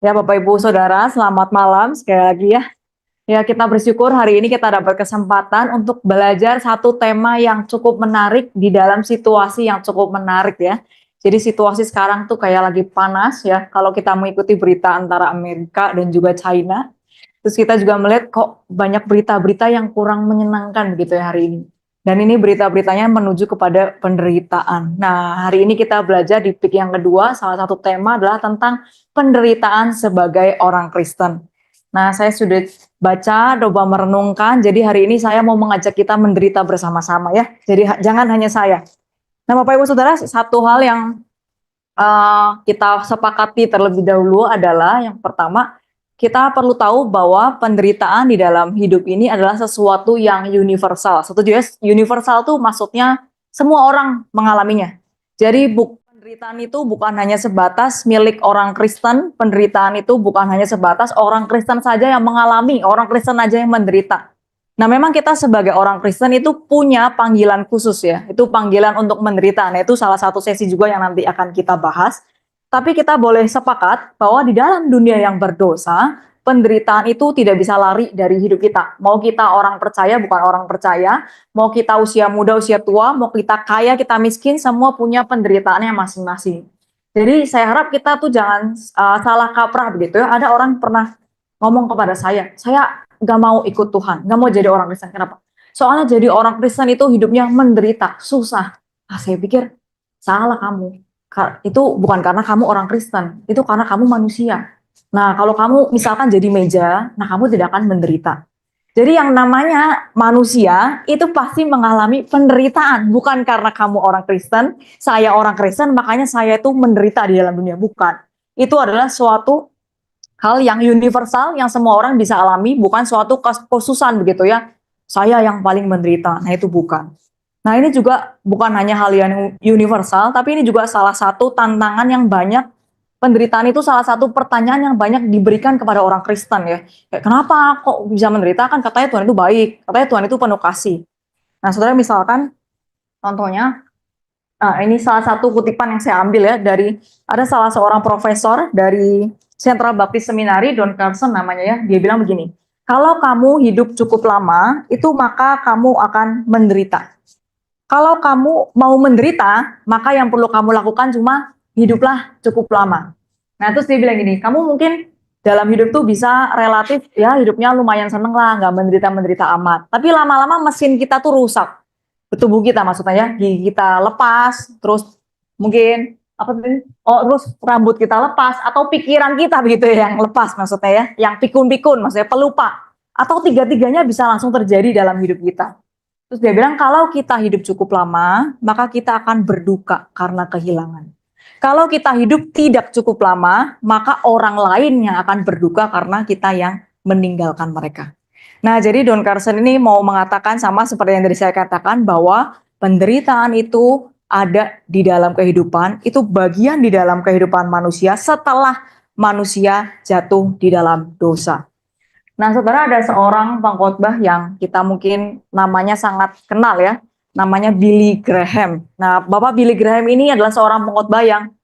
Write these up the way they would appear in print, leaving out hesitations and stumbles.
Ya, Bapak Ibu Saudara, selamat malam sekali lagi ya. Ya, kita bersyukur hari ini kita dapat kesempatan untuk belajar satu tema yang cukup menarik di dalam situasi yang cukup menarik ya. Jadi situasi sekarang tuh kayak lagi panas ya, kalau kita mengikuti berita antara Amerika dan juga China. Terus kita juga melihat kok banyak berita-berita yang kurang menyenangkan begitu ya hari ini. Dan ini berita-beritanya menuju kepada penderitaan. Nah, hari ini kita belajar di topik yang kedua, salah satu tema adalah tentang penderitaan sebagai orang Kristen. Nah, saya sudah baca, coba merenungkan, jadi hari ini saya mau mengajak kita menderita bersama-sama ya. Jadi jangan hanya saya. Nah, Bapak Ibu Saudara, satu hal yang kita sepakati terlebih dahulu adalah yang pertama, kita perlu tahu bahwa penderitaan di dalam hidup ini adalah sesuatu yang universal. Setuju ya? Universal tuh maksudnya semua orang mengalaminya. Jadi penderitaan itu bukan hanya sebatas milik orang Kristen, penderitaan itu bukan hanya sebatas orang Kristen saja yang mengalami, orang Kristen saja yang menderita. Nah, memang kita sebagai orang Kristen itu punya panggilan khusus ya. Itu panggilan untuk menderita. Nah, itu salah satu sesi juga yang nanti akan kita bahas. Tapi kita boleh sepakat bahwa di dalam dunia yang berdosa, penderitaan itu tidak bisa lari dari hidup kita. Mau kita orang percaya, bukan orang percaya, mau kita usia muda, usia tua, mau kita kaya, kita miskin, semua punya penderitaannya masing-masing. Jadi saya harap kita tuh jangan salah kaprah begitu ya. Ada orang pernah ngomong kepada saya nggak mau ikut Tuhan, nggak mau jadi orang Kristen. Kenapa? Soalnya jadi orang Kristen itu hidupnya menderita, susah. Ah, saya pikir salah kamu. Itu bukan karena kamu orang Kristen, itu karena kamu manusia. Nah, kalau kamu misalkan jadi meja, nah kamu tidak akan menderita. Jadi yang namanya manusia itu pasti mengalami penderitaan, bukan karena kamu orang Kristen, saya orang Kristen, makanya saya itu menderita di dalam dunia, bukan. Itu adalah suatu hal yang universal yang semua orang bisa alami, bukan suatu kekhususan begitu ya. Saya yang paling menderita. Nah, itu bukan. Nah, ini juga bukan hanya hal yang universal, tapi ini juga salah satu tantangan yang banyak, penderitaan itu salah satu pertanyaan yang banyak diberikan kepada orang Kristen ya. Kayak, kenapa kok bisa menderita? Kan katanya Tuhan itu baik, katanya Tuhan itu penuh kasih. Nah, saudara misalkan contohnya, nah, ini salah satu kutipan yang saya ambil ya dari ada salah seorang profesor dari Central Baptist Seminary, Don Carson namanya ya. Dia bilang begini, kalau kamu hidup cukup lama, itu maka kamu akan menderita. Kalau kamu mau menderita, maka yang perlu kamu lakukan cuma hiduplah cukup lama. Nah, terus dia bilang gini, kamu mungkin dalam hidup tuh bisa relatif ya hidupnya lumayan seneng lah, nggak menderita-menderita amat. Tapi lama-lama mesin kita tuh rusak, tubuh kita maksudnya ya, gigi kita lepas, terus mungkin apa tadi? Oh, terus rambut kita lepas atau pikiran kita begitu ya yang lepas maksudnya ya, yang pikun-pikun maksudnya pelupa atau tiga-tiganya bisa langsung terjadi dalam hidup kita. Terus dia bilang kalau kita hidup cukup lama, maka kita akan berduka karena kehilangan. Kalau kita hidup tidak cukup lama, maka orang lain yang akan berduka karena kita yang meninggalkan mereka. Nah, jadi Don Carson ini mau mengatakan sama seperti yang tadi saya katakan bahwa penderitaan itu ada di dalam kehidupan, itu bagian di dalam kehidupan manusia setelah manusia jatuh di dalam dosa. Nah, saudara ada seorang pengkhotbah yang kita mungkin namanya sangat kenal ya, namanya Billy Graham. Nah, Bapak Billy Graham ini adalah seorang pengkhotbah yang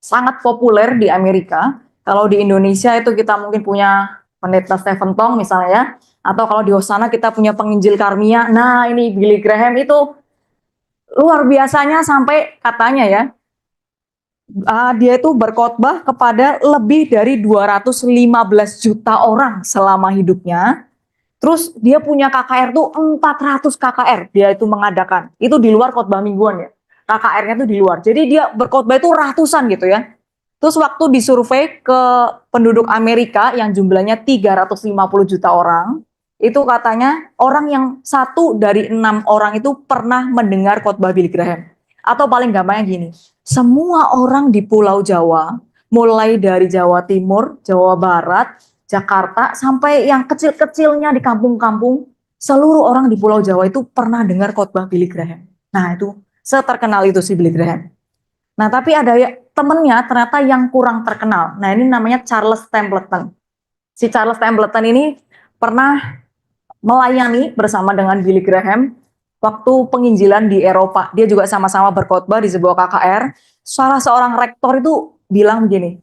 sangat populer di Amerika. Kalau di Indonesia itu kita mungkin punya Pendeta Stephen Tong misalnya ya, atau kalau di Hosana kita punya penginjil Karmia. Nah, ini Billy Graham itu luar biasanya sampai katanya ya, dia itu berkhotbah kepada lebih dari 215 juta orang selama hidupnya. Terus dia punya KKR tuh 400 KKR dia itu mengadakan. Itu di luar khotbah mingguan ya. KKR-nya tuh di luar. Jadi dia berkhotbah itu ratusan gitu ya. Terus waktu disurvei ke penduduk Amerika yang jumlahnya 350 juta orang, itu katanya orang yang 1 dari 6 orang itu pernah mendengar khotbah Billy Graham. Atau paling gampangnya gini, semua orang di Pulau Jawa, mulai dari Jawa Timur, Jawa Barat, Jakarta, sampai yang kecil-kecilnya di kampung-kampung, seluruh orang di Pulau Jawa itu pernah dengar khotbah Billy Graham. Nah, itu seterkenal itu si Billy Graham. Nah, tapi ada temennya ternyata yang kurang terkenal. Nah, ini namanya Charles Templeton. Si Charles Templeton ini pernah melayani bersama dengan Billy Graham waktu penginjilan di Eropa. Dia juga sama-sama berkhotbah di sebuah KKR. Salah seorang rektor itu bilang begini,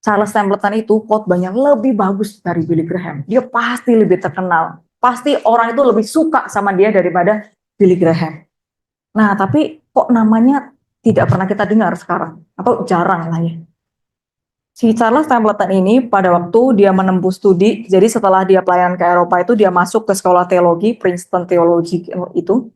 Charles Templeton itu khotbahnya lebih bagus dari Billy Graham. Dia pasti lebih terkenal. Pasti orang itu lebih suka sama dia daripada Billy Graham. Nah, tapi kok namanya tidak pernah kita dengar sekarang. Atau jarang lah ya. Si Charles Templeton ini pada waktu dia menempuh studi, jadi setelah dia pelayanan ke Eropa itu dia masuk ke sekolah teologi, Princeton Theology itu.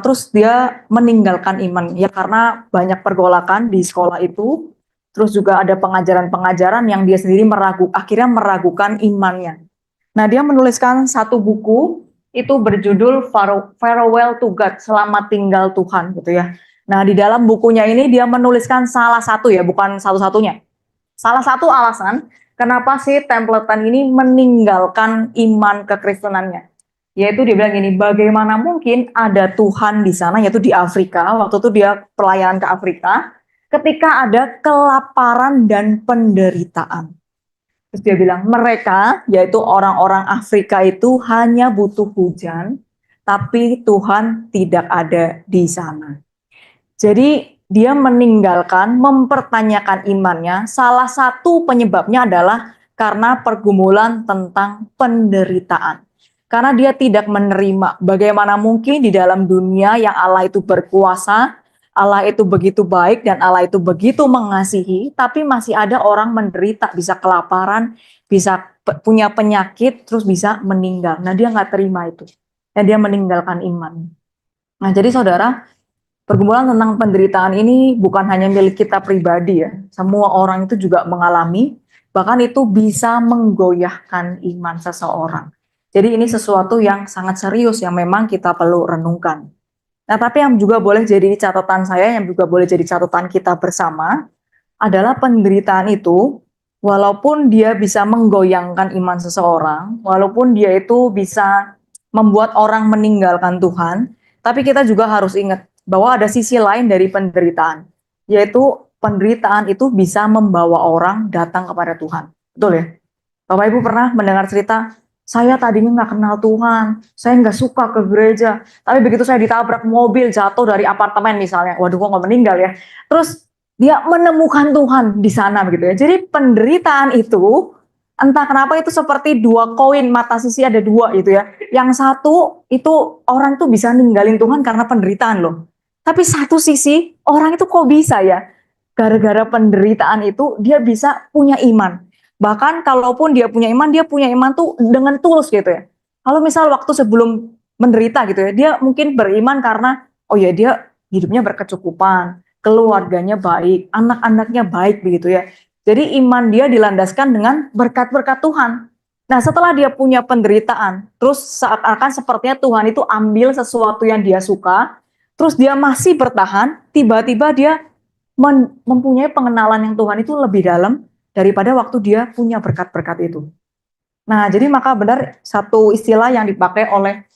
Terus dia meninggalkan iman ya karena banyak pergolakan di sekolah itu. Terus juga ada pengajaran-pengajaran yang dia sendiri akhirnya meragukan imannya. Nah, dia menuliskan satu buku itu berjudul Farewell to God, Selamat Tinggal Tuhan gitu ya. Nah, di dalam bukunya ini dia menuliskan salah satu ya, bukan satu-satunya. Salah satu alasan kenapa si Templeton ini meninggalkan iman kekristenannya. Yaitu dia bilang gini, bagaimana mungkin ada Tuhan di sana, yaitu di Afrika, waktu itu dia pelayanan ke Afrika, ketika ada kelaparan dan penderitaan. Terus dia bilang, mereka, yaitu orang-orang Afrika itu hanya butuh hujan, tapi Tuhan tidak ada di sana. Jadi dia meninggalkan, mempertanyakan imannya. Salah satu penyebabnya adalah karena pergumulan tentang penderitaan. Karena dia tidak menerima bagaimana mungkin di dalam dunia yang Allah itu berkuasa, Allah itu begitu baik dan Allah itu begitu mengasihi, tapi masih ada orang menderita, bisa kelaparan, bisa punya penyakit, terus bisa meninggal. Nah dia nggak terima itu. Dan dia meninggalkan iman. Nah jadi saudara, pergumulan tentang penderitaan ini bukan hanya milik kita pribadi ya. Semua orang itu juga mengalami, bahkan itu bisa menggoyahkan iman seseorang. Jadi ini sesuatu yang sangat serius yang memang kita perlu renungkan. Nah, tapi yang juga boleh jadi catatan saya, yang juga boleh jadi catatan kita bersama, adalah penderitaan itu, walaupun dia bisa menggoyangkan iman seseorang, walaupun dia itu bisa membuat orang meninggalkan Tuhan, tapi kita juga harus ingat bahwa ada sisi lain dari penderitaan, yaitu penderitaan itu bisa membawa orang datang kepada Tuhan. Betul ya? Bapak Ibu pernah mendengar cerita, saya tadinya nggak kenal Tuhan, saya nggak suka ke gereja, tapi begitu saya ditabrak mobil jatuh dari apartemen misalnya, waduh kok nggak meninggal ya, terus dia menemukan Tuhan di sana begitu ya. Jadi penderitaan itu entah kenapa itu seperti dua koin, mata sisi ada dua gitu ya. Yang satu itu orang tuh bisa ninggalin Tuhan karena penderitaan loh. Tapi satu sisi orang itu kok bisa ya? Gara-gara penderitaan itu dia bisa punya iman. Bahkan kalaupun dia punya iman tuh dengan tulus gitu ya. Kalau misal waktu sebelum menderita gitu ya, dia mungkin beriman karena oh ya dia hidupnya berkecukupan, keluarganya baik, anak-anaknya baik begitu ya. Jadi iman dia dilandaskan dengan berkat-berkat Tuhan. Nah setelah dia punya penderitaan, terus seakan-akan sepertinya Tuhan itu ambil sesuatu yang dia suka, terus dia masih bertahan, tiba-tiba dia mempunyai pengenalan yang Tuhan itu lebih dalam daripada waktu dia punya berkat-berkat itu. Nah jadi maka benar satu istilah yang dipakai oleh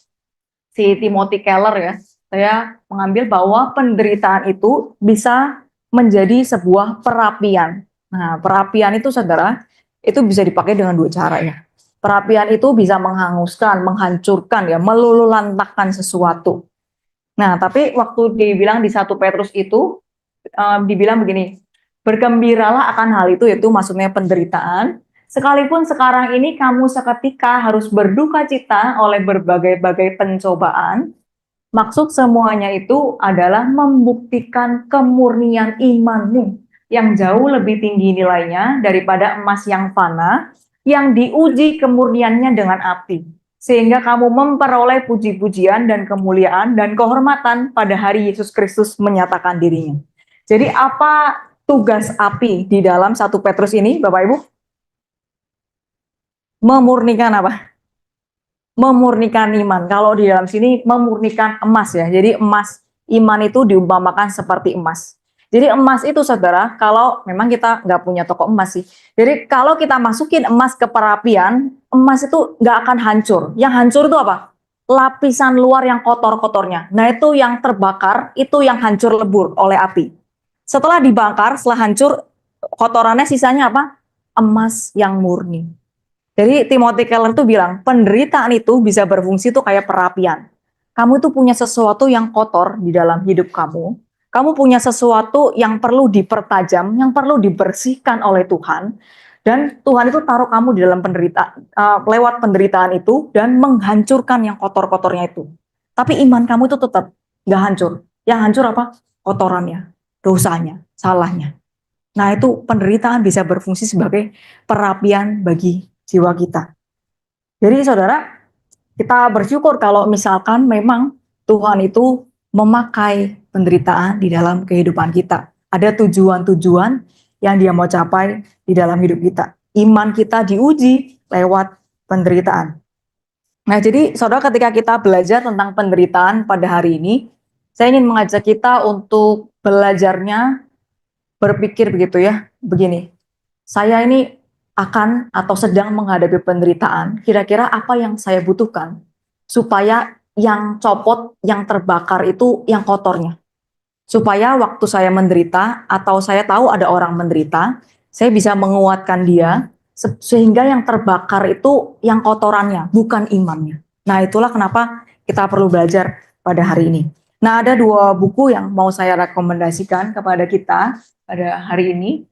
si Timothy Keller ya, saya mengambil bahwa penderitaan itu bisa menjadi sebuah perapian. Nah, perapian itu saudara, itu bisa dipakai dengan dua cara ya. Perapian itu bisa menghanguskan, menghancurkan ya, meluluhlantahkan sesuatu. Nah, tapi waktu dibilang di 1 Petrus itu, dibilang begini, bergembiralah akan hal itu, yaitu maksudnya penderitaan, sekalipun sekarang ini kamu seketika harus berduka cita oleh berbagai-bagai pencobaan, maksud semuanya itu adalah membuktikan kemurnian imanmu yang jauh lebih tinggi nilainya daripada emas yang fana, yang diuji kemurniannya dengan api. Sehingga kamu memperoleh puji-pujian dan kemuliaan dan kehormatan pada hari Yesus Kristus menyatakan dirinya. Jadi apa tugas api di dalam 1 Petrus ini, Bapak Ibu? Memurnikan apa? Memurnikan iman. Kalau di dalam sini memurnikan emas ya. Jadi emas, iman itu diumpamakan seperti emas. Jadi emas itu saudara, kalau memang kita nggak punya toko emas sih. Jadi kalau kita masukin emas ke perapian, emas itu nggak akan hancur. Yang hancur itu apa? Lapisan luar yang kotor-kotornya. Nah itu yang terbakar, itu yang hancur lebur oleh api. Setelah dibakar, setelah hancur, kotorannya sisanya apa? Emas yang murni. Jadi Timothy Keller tuh bilang, penderitaan itu bisa berfungsi tuh kayak perapian. Kamu tuh punya sesuatu yang kotor di dalam hidup kamu. Kamu punya sesuatu yang perlu dipertajam, yang perlu dibersihkan oleh Tuhan, dan Tuhan itu taruh kamu di dalam lewat penderitaan itu dan menghancurkan yang kotor-kotornya itu. Tapi iman kamu itu tetap nggak hancur. Yang hancur apa? Kotorannya, dosanya, salahnya. Nah, itu penderitaan bisa berfungsi sebagai perapian bagi jiwa kita. Jadi saudara, kita bersyukur kalau misalkan memang Tuhan itu memakai penderitaan di dalam kehidupan kita. Ada tujuan-tujuan yang Dia mau capai di dalam hidup kita. Iman kita diuji lewat penderitaan. Nah, jadi saudara, ketika kita belajar tentang penderitaan pada hari ini, saya ingin mengajak kita untuk belajarnya berpikir begitu ya, begini. Saya ini akan atau sedang menghadapi penderitaan, kira-kira apa yang saya butuhkan supaya yang copot, yang terbakar itu yang kotornya. Supaya waktu saya menderita atau saya tahu ada orang menderita, saya bisa menguatkan dia sehingga yang terbakar itu yang kotorannya, bukan imannya. Nah, itulah kenapa kita perlu belajar pada hari ini. Nah, ada dua buku yang mau saya rekomendasikan kepada kita pada hari ini.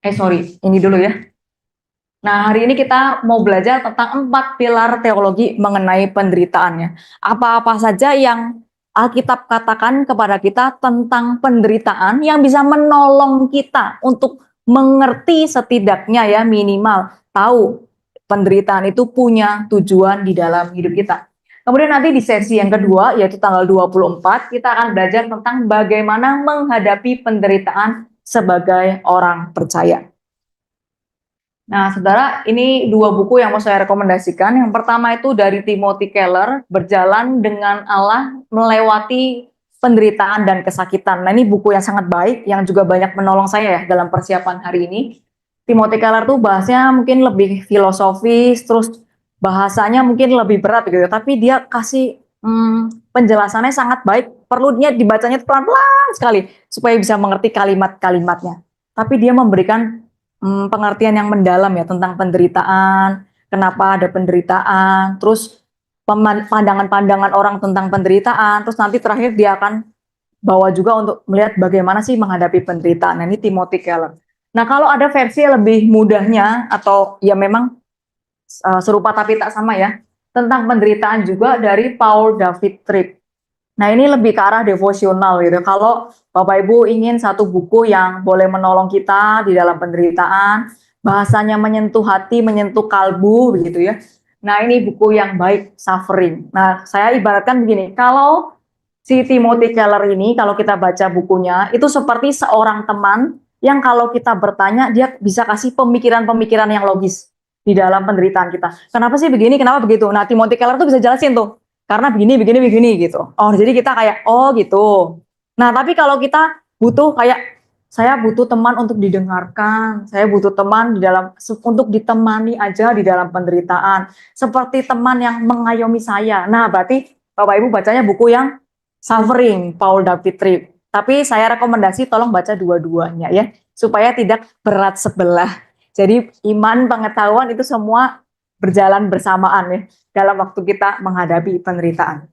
Ini dulu ya. Nah, hari ini kita mau belajar tentang 4 pilar teologi mengenai penderitaannya. Apa-apa saja yang Alkitab katakan kepada kita tentang penderitaan yang bisa menolong kita untuk mengerti setidaknya ya minimal tahu penderitaan itu punya tujuan di dalam hidup kita. Kemudian nanti di sesi yang kedua yaitu tanggal 24 kita akan belajar tentang bagaimana menghadapi penderitaan sebagai orang percaya. Nah, saudara, ini dua buku yang mau saya rekomendasikan. Yang pertama itu dari Timothy Keller, Berjalan dengan Allah Melewati Penderitaan dan Kesakitan. Nah, ini buku yang sangat baik, yang juga banyak menolong saya ya dalam persiapan hari ini. Timothy Keller tuh bahasnya mungkin lebih filosofis, terus bahasanya mungkin lebih berat gitu, tapi dia kasih penjelasannya sangat baik. Perlunya dibacanya pelan-pelan sekali, supaya bisa mengerti kalimat-kalimatnya. Tapi dia memberikan pengertian yang mendalam ya tentang penderitaan, kenapa ada penderitaan, terus pandangan-pandangan orang tentang penderitaan, terus nanti terakhir dia akan bawa juga untuk melihat bagaimana sih menghadapi penderitaan. Nah, ini Timothy Keller. Nah, kalau ada versi lebih mudahnya atau ya memang serupa tapi tak sama ya, tentang penderitaan juga dari Paul David Tripp. Nah, ini lebih ke arah devosional gitu. Kalau Bapak Ibu ingin satu buku yang boleh menolong kita di dalam penderitaan, bahasanya menyentuh hati, menyentuh kalbu begitu ya. Nah, ini buku yang baik, Suffering. Nah, saya ibaratkan begini, kalau si Timothy Keller ini, kalau kita baca bukunya, itu seperti seorang teman yang kalau kita bertanya, dia bisa kasih pemikiran-pemikiran yang logis di dalam penderitaan kita. Kenapa sih begini, kenapa begitu? Nah, Timothy Keller tuh bisa jelasin tuh, karena begini gitu. Oh, jadi kita kayak, oh gitu. Nah, tapi kalau kita butuh kayak, saya butuh teman untuk didengarkan, saya butuh teman untuk ditemani aja di dalam penderitaan, seperti teman yang mengayomi saya. Nah, berarti Bapak Ibu bacanya buku yang Suffering, Paul David Tripp. Tapi saya rekomendasi tolong baca dua-duanya ya, supaya tidak berat sebelah. Jadi iman, pengetahuan itu semua berjalan bersamaan ya dalam waktu kita menghadapi penderitaan.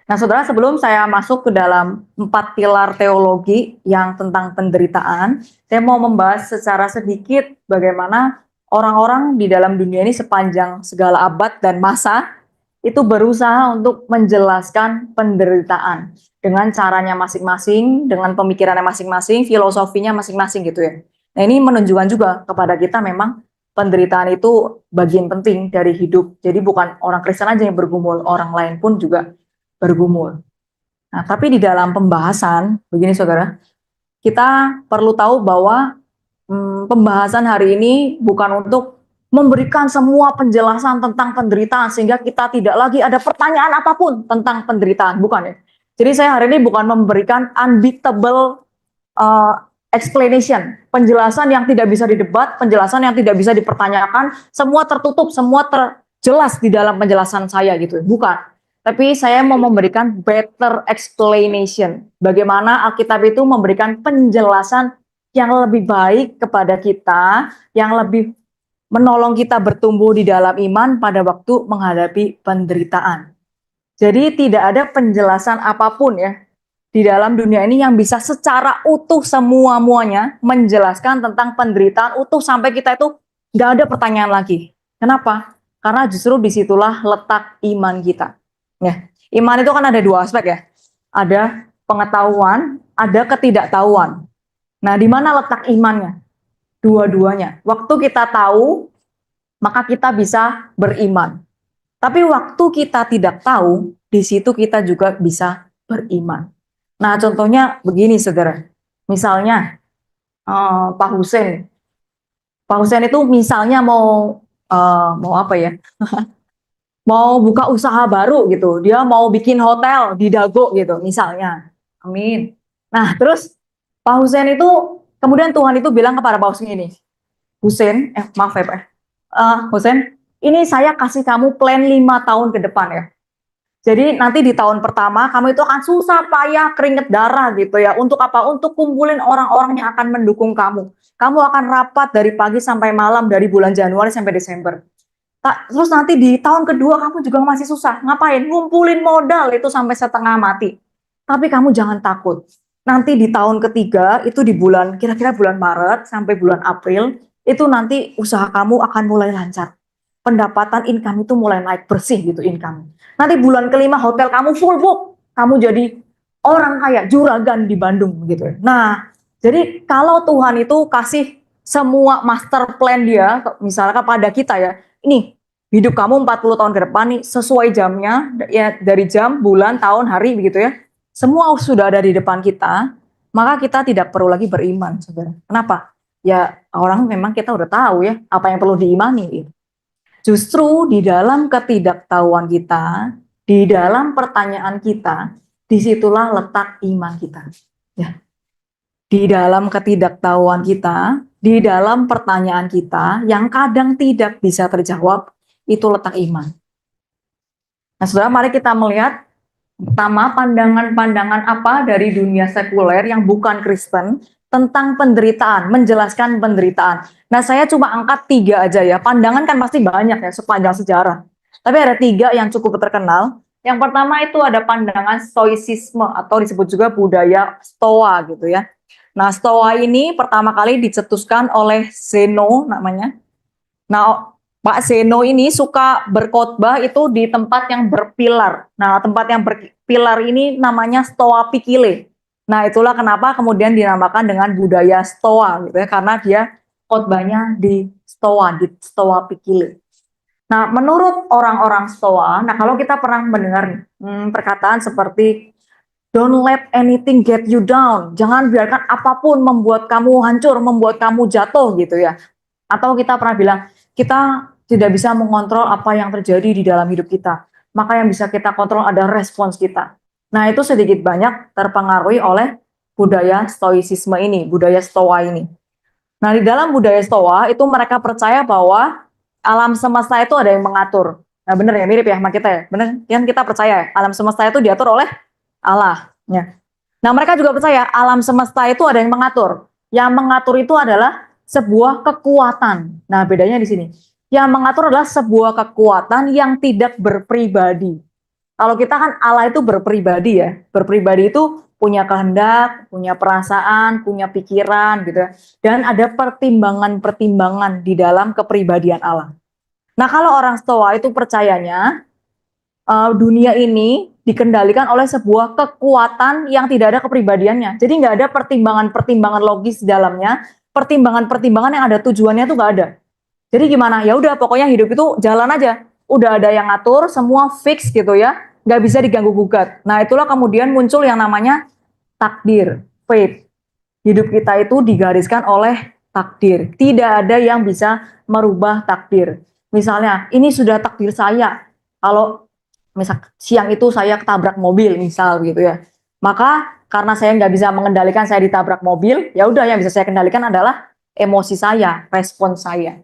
Nah, saudara, sebelum saya masuk ke dalam 4 pilar teologi yang tentang penderitaan, saya mau membahas secara sedikit bagaimana orang-orang di dalam dunia ini sepanjang segala abad dan masa itu berusaha untuk menjelaskan penderitaan dengan caranya masing-masing, dengan pemikirannya masing-masing, filosofinya masing-masing gitu ya. Nah, ini menunjukkan juga kepada kita memang penderitaan itu bagian penting dari hidup. Jadi bukan orang Kristen aja yang bergumul, orang lain pun juga bergumul. Nah, tapi di dalam pembahasan, begini saudara, kita perlu tahu bahwa pembahasan hari ini bukan untuk memberikan semua penjelasan tentang penderitaan sehingga kita tidak lagi ada pertanyaan apapun tentang penderitaan, bukan ya. Jadi saya hari ini bukan memberikan unbeatable explanation, penjelasan yang tidak bisa didebat, penjelasan yang tidak bisa dipertanyakan, semua tertutup, semua terjelas di dalam penjelasan saya gitu, bukan. Tapi saya mau memberikan better explanation, bagaimana Alkitab itu memberikan penjelasan yang lebih baik kepada kita, yang lebih menolong kita bertumbuh di dalam iman pada waktu menghadapi penderitaan. Jadi tidak ada penjelasan apapun ya di dalam dunia ini yang bisa secara utuh semua-muanya menjelaskan tentang penderitaan utuh sampai kita itu nggak ada pertanyaan lagi. Kenapa? Karena justru disitulah letak iman kita. Ya, iman itu kan ada dua aspek ya. Ada pengetahuan, ada ketidaktahuan. Nah, di mana letak imannya? Dua-duanya. Waktu kita tahu, maka kita bisa beriman. Tapi waktu kita tidak tahu, di situ kita juga bisa beriman. Nah, contohnya begini, saudara. Misalnya, Pak Hussein. Pak Hussein itu misalnya mau apa ya? Mau buka usaha baru gitu. Dia mau bikin hotel di Dago gitu, misalnya. Amin. Nah, terus Pak Hussein itu, kemudian Tuhan itu bilang kepada Pak Hussein ini, Hussein, maaf ya Pak, Hussein, ini saya kasih kamu plan 5 tahun ke depan ya. Jadi nanti di tahun pertama kamu itu akan susah payah keringet darah gitu ya. Untuk apa? Untuk kumpulin orang-orang yang akan mendukung kamu. Kamu akan rapat dari pagi sampai malam dari bulan Januari sampai Desember. Terus nanti di tahun kedua kamu juga masih susah. Ngapain? Ngumpulin modal itu sampai setengah mati. Tapi kamu jangan takut. Nanti di tahun ketiga itu di bulan kira-kira bulan Maret sampai bulan April itu nanti usaha kamu akan mulai lancar. Pendapatan income itu mulai naik bersih gitu income. Nanti bulan kelima hotel kamu full book. Kamu jadi orang kaya, juragan di Bandung gitu. Nah, jadi kalau Tuhan itu kasih semua master plan dia, misalnya pada kita ya, ini hidup kamu 40 tahun ke depan nih, sesuai jamnya, ya dari jam, bulan, tahun, hari begitu ya. Semua sudah ada di depan kita, maka kita tidak perlu lagi beriman, saudara. Kenapa? Ya orang memang kita udah tahu ya, apa yang perlu diimani. Gitu. Justru di dalam ketidaktahuan kita, di dalam pertanyaan kita, disitulah letak iman kita. Ya. Di dalam ketidaktahuan kita, di dalam pertanyaan kita, yang kadang tidak bisa terjawab, itu letak iman. Nah, saudara, mari kita melihat pertama pandangan-pandangan apa dari dunia sekuler yang bukan Kristen tentang penderitaan, menjelaskan penderitaan. Nah, saya cuma angkat 3 aja ya. Pandangan kan pasti banyak ya sepanjang sejarah. Tapi ada 3 yang cukup terkenal. Yang pertama itu ada pandangan stoicisme atau disebut juga budaya Stoa gitu ya. Nah, Stoa ini pertama kali dicetuskan oleh Zeno namanya. Nah, Pak Zeno ini suka berkhotbah itu di tempat yang berpilar. Nah, tempat yang berpilar ini namanya Stoa Pikile. Nah, itulah kenapa kemudian dinamakan dengan budaya Stoa gitu ya, karena dia khotbahnya di Stoa Pikile. Nah, menurut orang-orang Stoa, nah kalau kita pernah mendengar perkataan seperti don't let anything get you down. Jangan biarkan apapun membuat kamu hancur, membuat kamu jatuh gitu ya. Atau kita pernah bilang, kita tidak bisa mengontrol apa yang terjadi di dalam hidup kita. Maka yang bisa kita kontrol ada respons kita. Nah, itu sedikit banyak terpengaruhi oleh budaya stoicisme ini, budaya Stoa ini. Nah, di dalam budaya Stoa itu mereka percaya bahwa alam semesta itu ada yang mengatur. Nah, benar ya, mirip ya sama kita ya. Benar yang kita percaya ya, alam semesta itu diatur oleh Allah. Ya. Nah, mereka juga percaya alam semesta itu ada yang mengatur. Yang mengatur itu adalah sebuah kekuatan. Nah, bedanya di sini. Yang mengatur adalah sebuah kekuatan yang tidak berpribadi. Kalau kita kan Allah itu berpribadi ya. Berpribadi itu punya kehendak, punya perasaan, punya pikiran gitu ya. Dan ada pertimbangan-pertimbangan di dalam kepribadian Allah. Nah, kalau orang Stoa itu percayanya dunia ini dikendalikan oleh sebuah kekuatan yang tidak ada kepribadiannya. Jadi nggak ada pertimbangan-pertimbangan logis di dalamnya, pertimbangan-pertimbangan yang ada tujuannya tuh nggak ada. Jadi gimana? Ya udah pokoknya hidup itu jalan aja. Udah ada yang ngatur, semua fix gitu ya. Nggak bisa diganggu gugat. Nah, itulah kemudian muncul yang namanya takdir, fate. Hidup kita itu digariskan oleh takdir. Tidak ada yang bisa merubah takdir. Misalnya, ini sudah takdir saya. Kalau misal siang itu saya ketabrak mobil, misal gitu ya. Maka karena saya nggak bisa mengendalikan saya ditabrak mobil, ya udah yang bisa saya kendalikan adalah emosi saya, respon saya.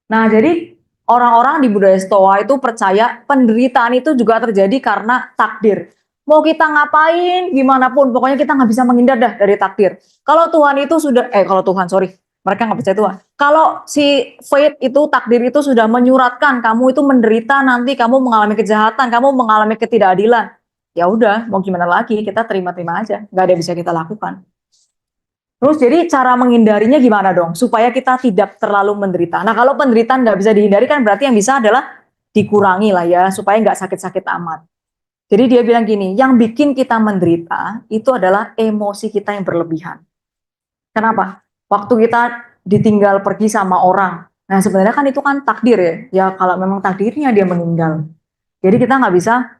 Nah, jadi orang-orang di budaya Stoa itu percaya penderitaan itu juga terjadi karena takdir. Mau kita ngapain, gimana pun, pokoknya kita nggak bisa menghindar dah dari takdir. Kalau Tuhan itu sudah, mereka nggak percaya Tuhan. Kalau si fate itu, takdir itu sudah menyuratkan kamu itu menderita, nanti kamu mengalami kejahatan, kamu mengalami ketidakadilan. ya udah, mau gimana lagi, kita terima-terima aja, nggak ada yang bisa kita lakukan. Terus jadi cara menghindarinya gimana dong? Supaya kita tidak terlalu menderita. Nah kalau penderitaan nggak bisa dihindari kan berarti yang bisa adalah dikurangi lah ya, supaya nggak sakit-sakit amat. Jadi dia bilang gini, yang bikin kita menderita itu adalah emosi kita yang berlebihan. Kenapa? Waktu kita ditinggal pergi sama orang. Nah sebenarnya kan itu kan takdir ya. Ya kalau memang takdirnya dia meninggal. Jadi kita nggak bisa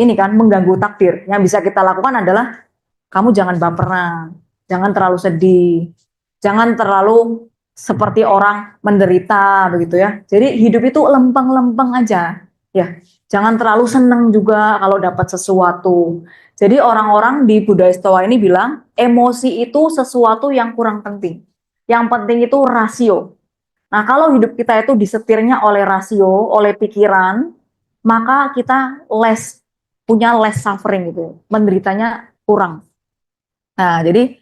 ini kan mengganggu takdir. Yang bisa kita lakukan adalah kamu jangan baperan, jangan terlalu sedih, jangan terlalu seperti orang menderita begitu ya. Jadi hidup itu lempeng-lempeng aja, ya. Jangan terlalu senang juga kalau dapat sesuatu. Jadi orang-orang di budaya Stoa ini bilang emosi itu sesuatu yang kurang penting. Yang penting itu rasio. Nah, kalau hidup kita itu disetirnya oleh rasio, oleh pikiran, maka kita punya less suffering gitu. Menderitanya kurang. Nah, jadi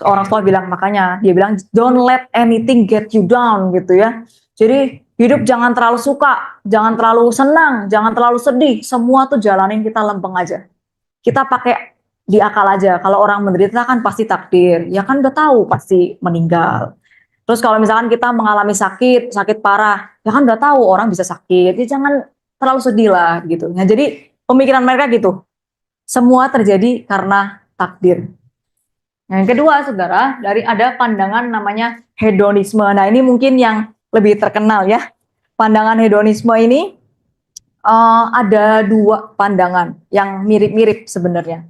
orang tua bilang makanya dia bilang don't let anything get you down gitu ya. Jadi hidup jangan terlalu suka, jangan terlalu senang, jangan terlalu sedih. Semua tuh jalanin kita lempeng aja. Kita pakai di akal aja. Kalau orang menderita kan pasti takdir. Ya kan udah tahu pasti meninggal. Terus kalau misalkan kita mengalami sakit, sakit parah, ya kan udah tahu orang bisa sakit. Ya jangan terlalu sedih lah gitu. Nah, jadi pemikiran mereka gitu. Semua terjadi karena takdir. Yang kedua, saudara, dari ada pandangan namanya hedonisme. Nah, ini mungkin yang lebih terkenal ya. Pandangan hedonisme ini ada dua pandangan yang mirip-mirip sebenarnya.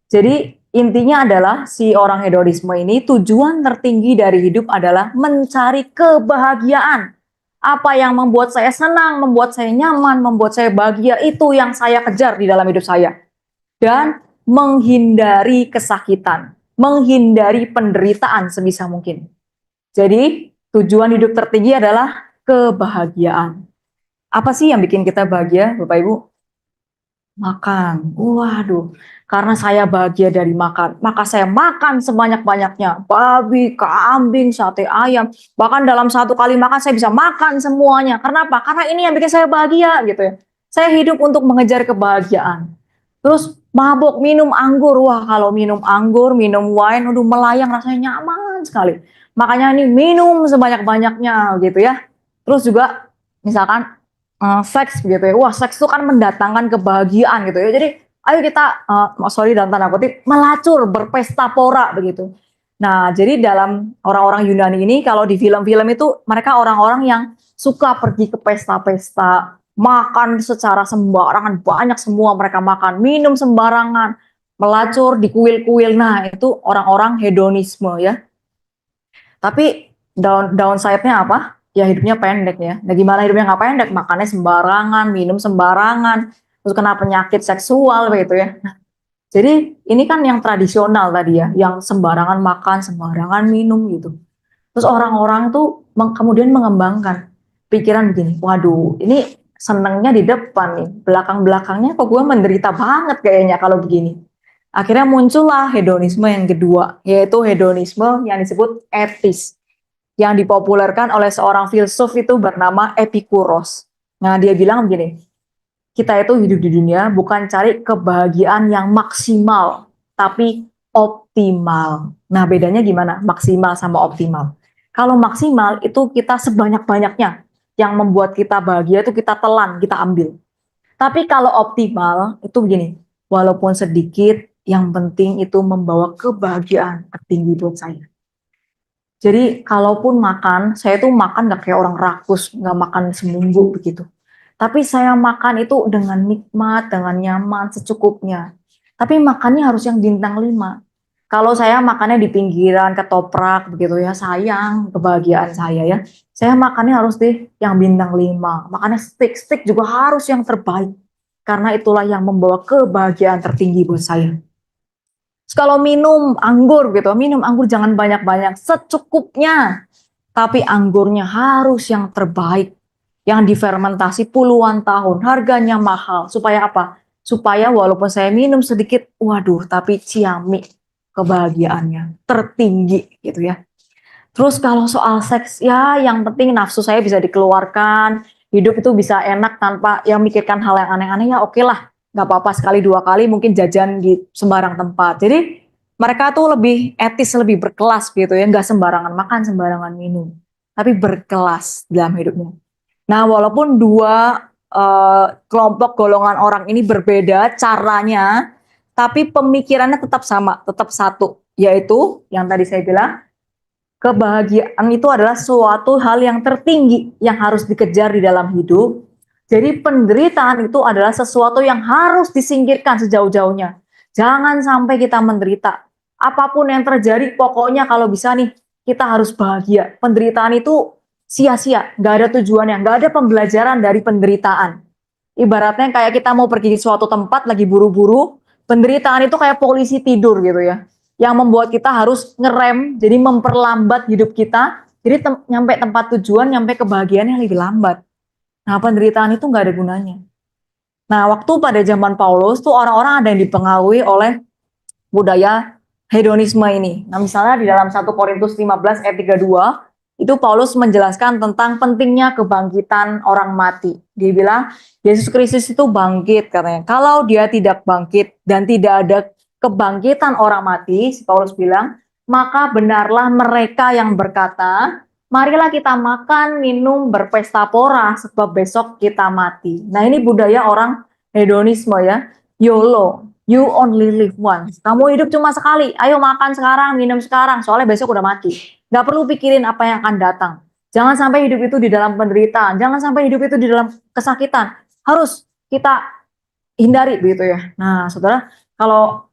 Jadi intinya adalah si orang hedonisme ini tujuan tertinggi dari hidup adalah mencari kebahagiaan. Apa yang membuat saya senang, membuat saya nyaman, membuat saya bahagia, itu yang saya kejar di dalam hidup saya. Dan menghindari kesakitan, menghindari penderitaan sebisa mungkin. Jadi tujuan hidup tertinggi adalah kebahagiaan. Apa sih yang bikin kita bahagia, Bapak Ibu? Makan. Waduh, karena saya bahagia dari makan, maka saya makan sebanyak-banyaknya. Babi, kambing, sate ayam. Bahkan dalam satu kali makan saya bisa makan semuanya. Karena apa? Karena ini yang bikin saya bahagia gitu ya. Saya hidup untuk mengejar kebahagiaan. Terus mabok minum anggur. Wah, kalau minum anggur, minum wine, aduh melayang rasanya nyaman sekali. Makanya ini minum sebanyak-banyaknya gitu ya. Terus juga misalkan seks gitu ya. Wah, seks itu kan mendatangkan kebahagiaan gitu ya. Jadi ayo kita sorry dalam tanda kutip melacur, berpesta pora begitu. Nah, jadi dalam orang-orang Yunani ini kalau di film-film itu mereka orang-orang yang suka pergi ke pesta-pesta, makan secara sembarangan, banyak semua mereka makan, minum sembarangan, melacur di kuil-kuil. Nah, itu orang-orang hedonisme ya. Tapi downside-nya apa? Ya hidupnya pendek ya. Nah gimana hidupnya nggak pendek? Makannya sembarangan, minum sembarangan, terus kena penyakit seksual begitu ya. Nah, jadi ini kan yang tradisional tadi ya, yang sembarangan makan, sembarangan minum gitu. Terus orang-orang tuh kemudian mengembangkan pikiran begini, waduh ini senengnya di depan nih, belakang-belakangnya kok gue menderita banget kayaknya kalau begini. Akhirnya muncullah hedonisme yang kedua, yaitu hedonisme yang disebut etis, yang dipopulerkan oleh seorang filsuf itu bernama Epikuros. Nah, dia bilang begini, kita itu hidup di dunia bukan cari kebahagiaan yang maksimal, tapi optimal. Nah, bedanya gimana? Maksimal sama optimal. Kalau maksimal itu kita sebanyak-banyaknya, yang membuat kita bahagia itu kita telan, kita ambil. Tapi kalau optimal itu begini, walaupun sedikit, yang penting itu membawa kebahagiaan tertinggi buat saya. Jadi kalaupun makan, saya tuh makan gak kayak orang rakus, gak makan seminggu begitu. Tapi saya makan itu dengan nikmat, dengan nyaman, secukupnya. Tapi makannya harus yang bintang 5. Kalau saya makannya di pinggiran, ketoprak begitu ya, sayang kebahagiaan saya ya. Saya makannya harus di yang bintang 5. Makannya steak juga harus yang terbaik. Karena itulah yang membawa kebahagiaan tertinggi buat saya. Kalau minum anggur gitu, minum anggur jangan banyak-banyak, secukupnya. Tapi anggurnya harus yang terbaik, yang difermentasi puluhan tahun, harganya mahal. Supaya apa? Supaya walaupun saya minum sedikit, waduh, tapi ciamik kebahagiaannya tertinggi gitu ya. Terus kalau soal seks, ya yang penting nafsu saya bisa dikeluarkan, hidup itu bisa enak tanpa yang mikirkan hal yang aneh-aneh ya oke lah. nggak apa-apa sekali dua kali mungkin jajan di sembarang tempat. Jadi mereka tuh lebih etis, lebih berkelas gitu ya, nggak sembarangan makan, sembarangan minum, tapi berkelas dalam hidupnya. Nah, walaupun dua kelompok golongan orang ini berbeda caranya, tapi pemikirannya tetap sama, tetap satu, yaitu yang tadi saya bilang, kebahagiaan itu adalah suatu hal yang tertinggi yang harus dikejar di dalam hidup. Jadi penderitaan itu adalah sesuatu yang harus disingkirkan sejauh-jauhnya. Jangan sampai kita menderita. Apapun yang terjadi, pokoknya kalau bisa nih, kita harus bahagia. Penderitaan itu sia-sia, nggak ada tujuannya, nggak ada pembelajaran dari penderitaan. Ibaratnya kayak kita mau pergi di suatu tempat lagi buru-buru, penderitaan itu kayak polisi tidur gitu ya, yang membuat kita harus ngerem, jadi memperlambat hidup kita, jadi nyampe tempat tujuan, nyampe kebahagiaannya lebih lambat. Nah, penderitaan itu nggak ada gunanya. Nah, waktu pada zaman Paulus tuh orang-orang ada yang dipengaruhi oleh budaya hedonisme ini. Nah, misalnya di dalam 1 Korintus 15 ayat 32, itu Paulus menjelaskan tentang pentingnya kebangkitan orang mati. Dia bilang, Yesus Kristus itu bangkit katanya. Kalau dia tidak bangkit dan tidak ada kebangkitan orang mati, si Paulus bilang, maka benarlah mereka yang berkata, marilah kita makan, minum, berpesta pora, sebab besok kita mati. Nah, ini budaya orang hedonisme ya, YOLO. You only live once. Kamu hidup cuma sekali. Ayo makan sekarang, minum sekarang. Soalnya besok udah mati. Gak perlu pikirin apa yang akan datang. Jangan sampai hidup itu di dalam penderitaan. Jangan sampai hidup itu di dalam kesakitan. Harus kita hindari begitu ya. Nah, saudara, kalau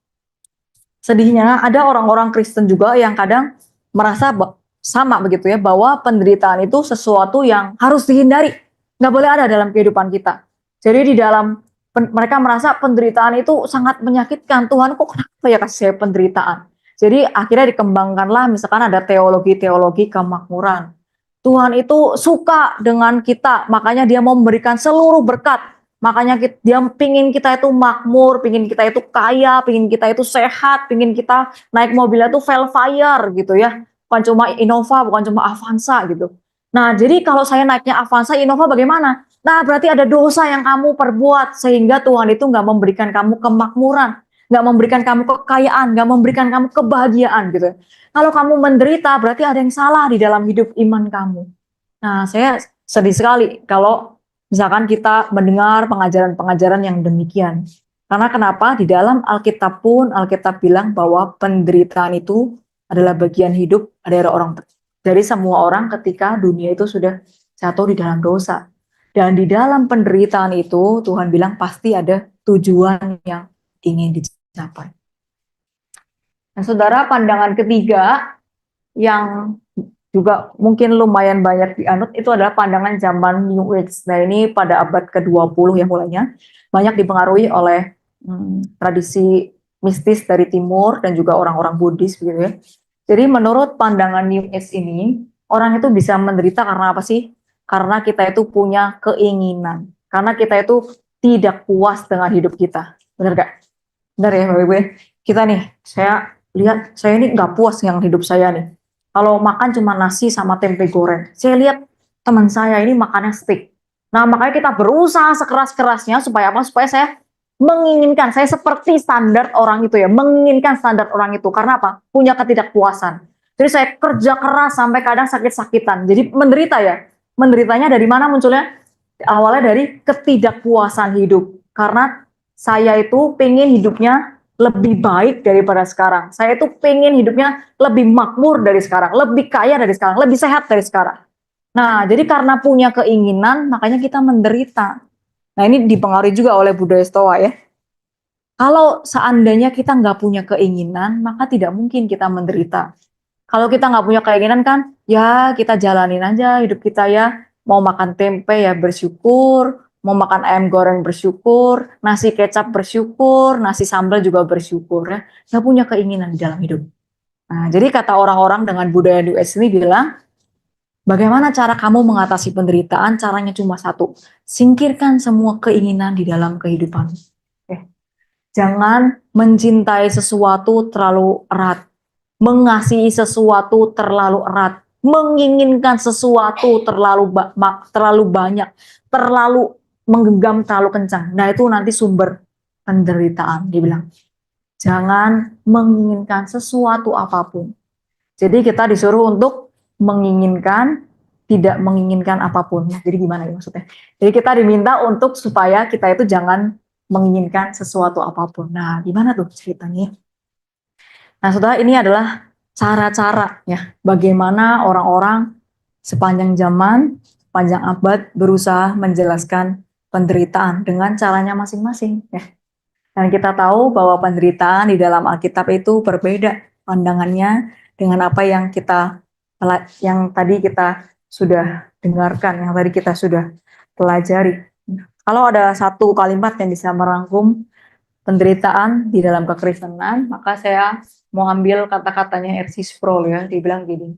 sedihnya ada orang-orang Kristen juga yang kadang merasa sama begitu ya, bahwa penderitaan itu sesuatu yang harus dihindari. Gak boleh ada dalam kehidupan kita. Jadi di dalam mereka merasa penderitaan itu sangat menyakitkan. Tuhan, kok kenapa ya kasih saya penderitaan? Jadi akhirnya dikembangkanlah misalkan ada teologi-teologi kemakmuran. Tuhan itu suka dengan kita, makanya dia mau memberikan seluruh berkat. Makanya dia pingin kita itu makmur, pingin kita itu kaya, pingin kita itu sehat, pingin kita naik mobilnya itu Velfire gitu ya. Bukan cuma Innova, bukan cuma Avanza gitu. Nah, jadi kalau saya naiknya Avanza, Innova bagaimana? Nah, berarti ada dosa yang kamu perbuat sehingga Tuhan itu nggak memberikan kamu kemakmuran, nggak memberikan kamu kekayaan, nggak memberikan kamu kebahagiaan gitu. Kalau kamu menderita, berarti ada yang salah di dalam hidup iman kamu. Nah, saya sedih sekali kalau misalkan kita mendengar pengajaran-pengajaran yang demikian. Karena kenapa? Di dalam Alkitab pun, Alkitab bilang bahwa penderitaan itu adalah bagian hidup dari semua orang ketika dunia itu sudah jatuh di dalam dosa. Dan di dalam penderitaan itu, Tuhan bilang pasti ada tujuan yang ingin dicapai. Nah, saudara, pandangan ketiga yang juga mungkin lumayan banyak dianut, itu adalah pandangan zaman New Age. Nah, ini pada abad ke-20 ya mulainya, banyak dipengaruhi oleh tradisi mistis dari Timur dan juga orang-orang Buddhis gitu ya. Jadi menurut pandangan New Age ini, orang itu bisa menderita karena apa sih? Karena kita itu punya keinginan. Karena kita itu tidak puas dengan hidup kita. Benar gak? Benar ya Bapak Ibu ya? Kita nih, saya lihat, saya ini nggak puas dengan hidup saya nih. Kalau makan cuma nasi sama tempe goreng. Saya lihat teman saya ini makannya steak. Nah, makanya kita berusaha sekeras-kerasnya supaya apa? Supaya saya menginginkan, saya seperti standar orang itu ya, menginginkan standar orang itu. Karena apa? Punya ketidakpuasan. Jadi saya kerja keras sampai kadang sakit-sakitan. Jadi menderita ya. Menderitanya dari mana munculnya? Awalnya dari ketidakpuasan hidup. Karena saya itu pengen hidupnya lebih baik daripada sekarang. Saya itu pengen hidupnya lebih makmur dari sekarang, lebih kaya dari sekarang, lebih sehat dari sekarang. Nah, jadi karena punya keinginan, makanya kita menderita. Nah, ini dipengaruhi juga oleh budaya Stoa ya. Kalau seandainya kita nggak punya keinginan, maka tidak mungkin kita menderita. Kalau kita nggak punya keinginan kan, ya kita jalanin aja hidup kita ya. Mau makan tempe ya bersyukur, mau makan ayam goreng bersyukur, nasi kecap bersyukur, nasi sambal juga bersyukur ya. Nggak punya keinginan di dalam hidup. Nah, jadi kata orang-orang dengan budaya New Age ini bilang, bagaimana cara kamu mengatasi penderitaan? Caranya cuma satu, singkirkan semua keinginan di dalam kehidupan. Jangan mencintai sesuatu terlalu erat, mengasihi sesuatu terlalu erat, menginginkan sesuatu terlalu banyak, terlalu menggenggam terlalu kencang. Nah, itu nanti sumber penderitaan. Dia bilang, jangan menginginkan sesuatu apapun. Jadi kita disuruh untuk menginginkan, tidak menginginkan apapun. Jadi gimana ya maksudnya? Jadi kita diminta untuk supaya kita itu jangan menginginkan sesuatu apapun. Nah, gimana tuh ceritanya? Nah, saudara, ini adalah cara-cara ya, bagaimana orang-orang sepanjang zaman, sepanjang abad berusaha menjelaskan penderitaan dengan caranya masing-masing ya. Dan kita tahu bahwa penderitaan di dalam Alkitab itu berbeda pandangannya dengan apa yang tadi kita sudah dengarkan, yang tadi kita sudah pelajari. Kalau ada satu kalimat yang bisa merangkum penderitaan di dalam kekristenan, maka saya mau ambil kata-katanya R.C. Sproul ya, dibilang gini,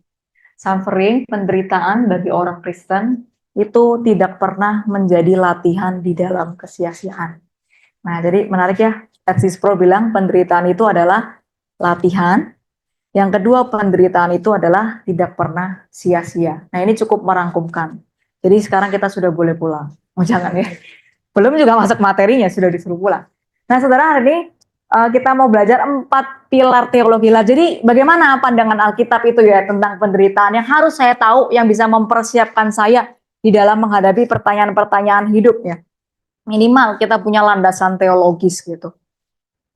suffering, penderitaan bagi orang Kristen itu tidak pernah menjadi latihan di dalam kesia-siaan. Nah, jadi menarik ya, R.C. Sproul bilang penderitaan itu adalah latihan, yang kedua penderitaan itu adalah tidak pernah sia-sia. Nah, ini cukup merangkumkan. Jadi sekarang kita sudah boleh pulang. Oh jangan ya, belum juga masuk materinya, sudah disuruh pulang. Nah, saudara, hari ini kita mau belajar 4 pilar teologi lah. Jadi bagaimana pandangan Alkitab itu ya tentang penderitaan yang harus saya tahu, yang bisa mempersiapkan saya di dalam menghadapi pertanyaan-pertanyaan hidup ya. Minimal kita punya landasan teologis gitu.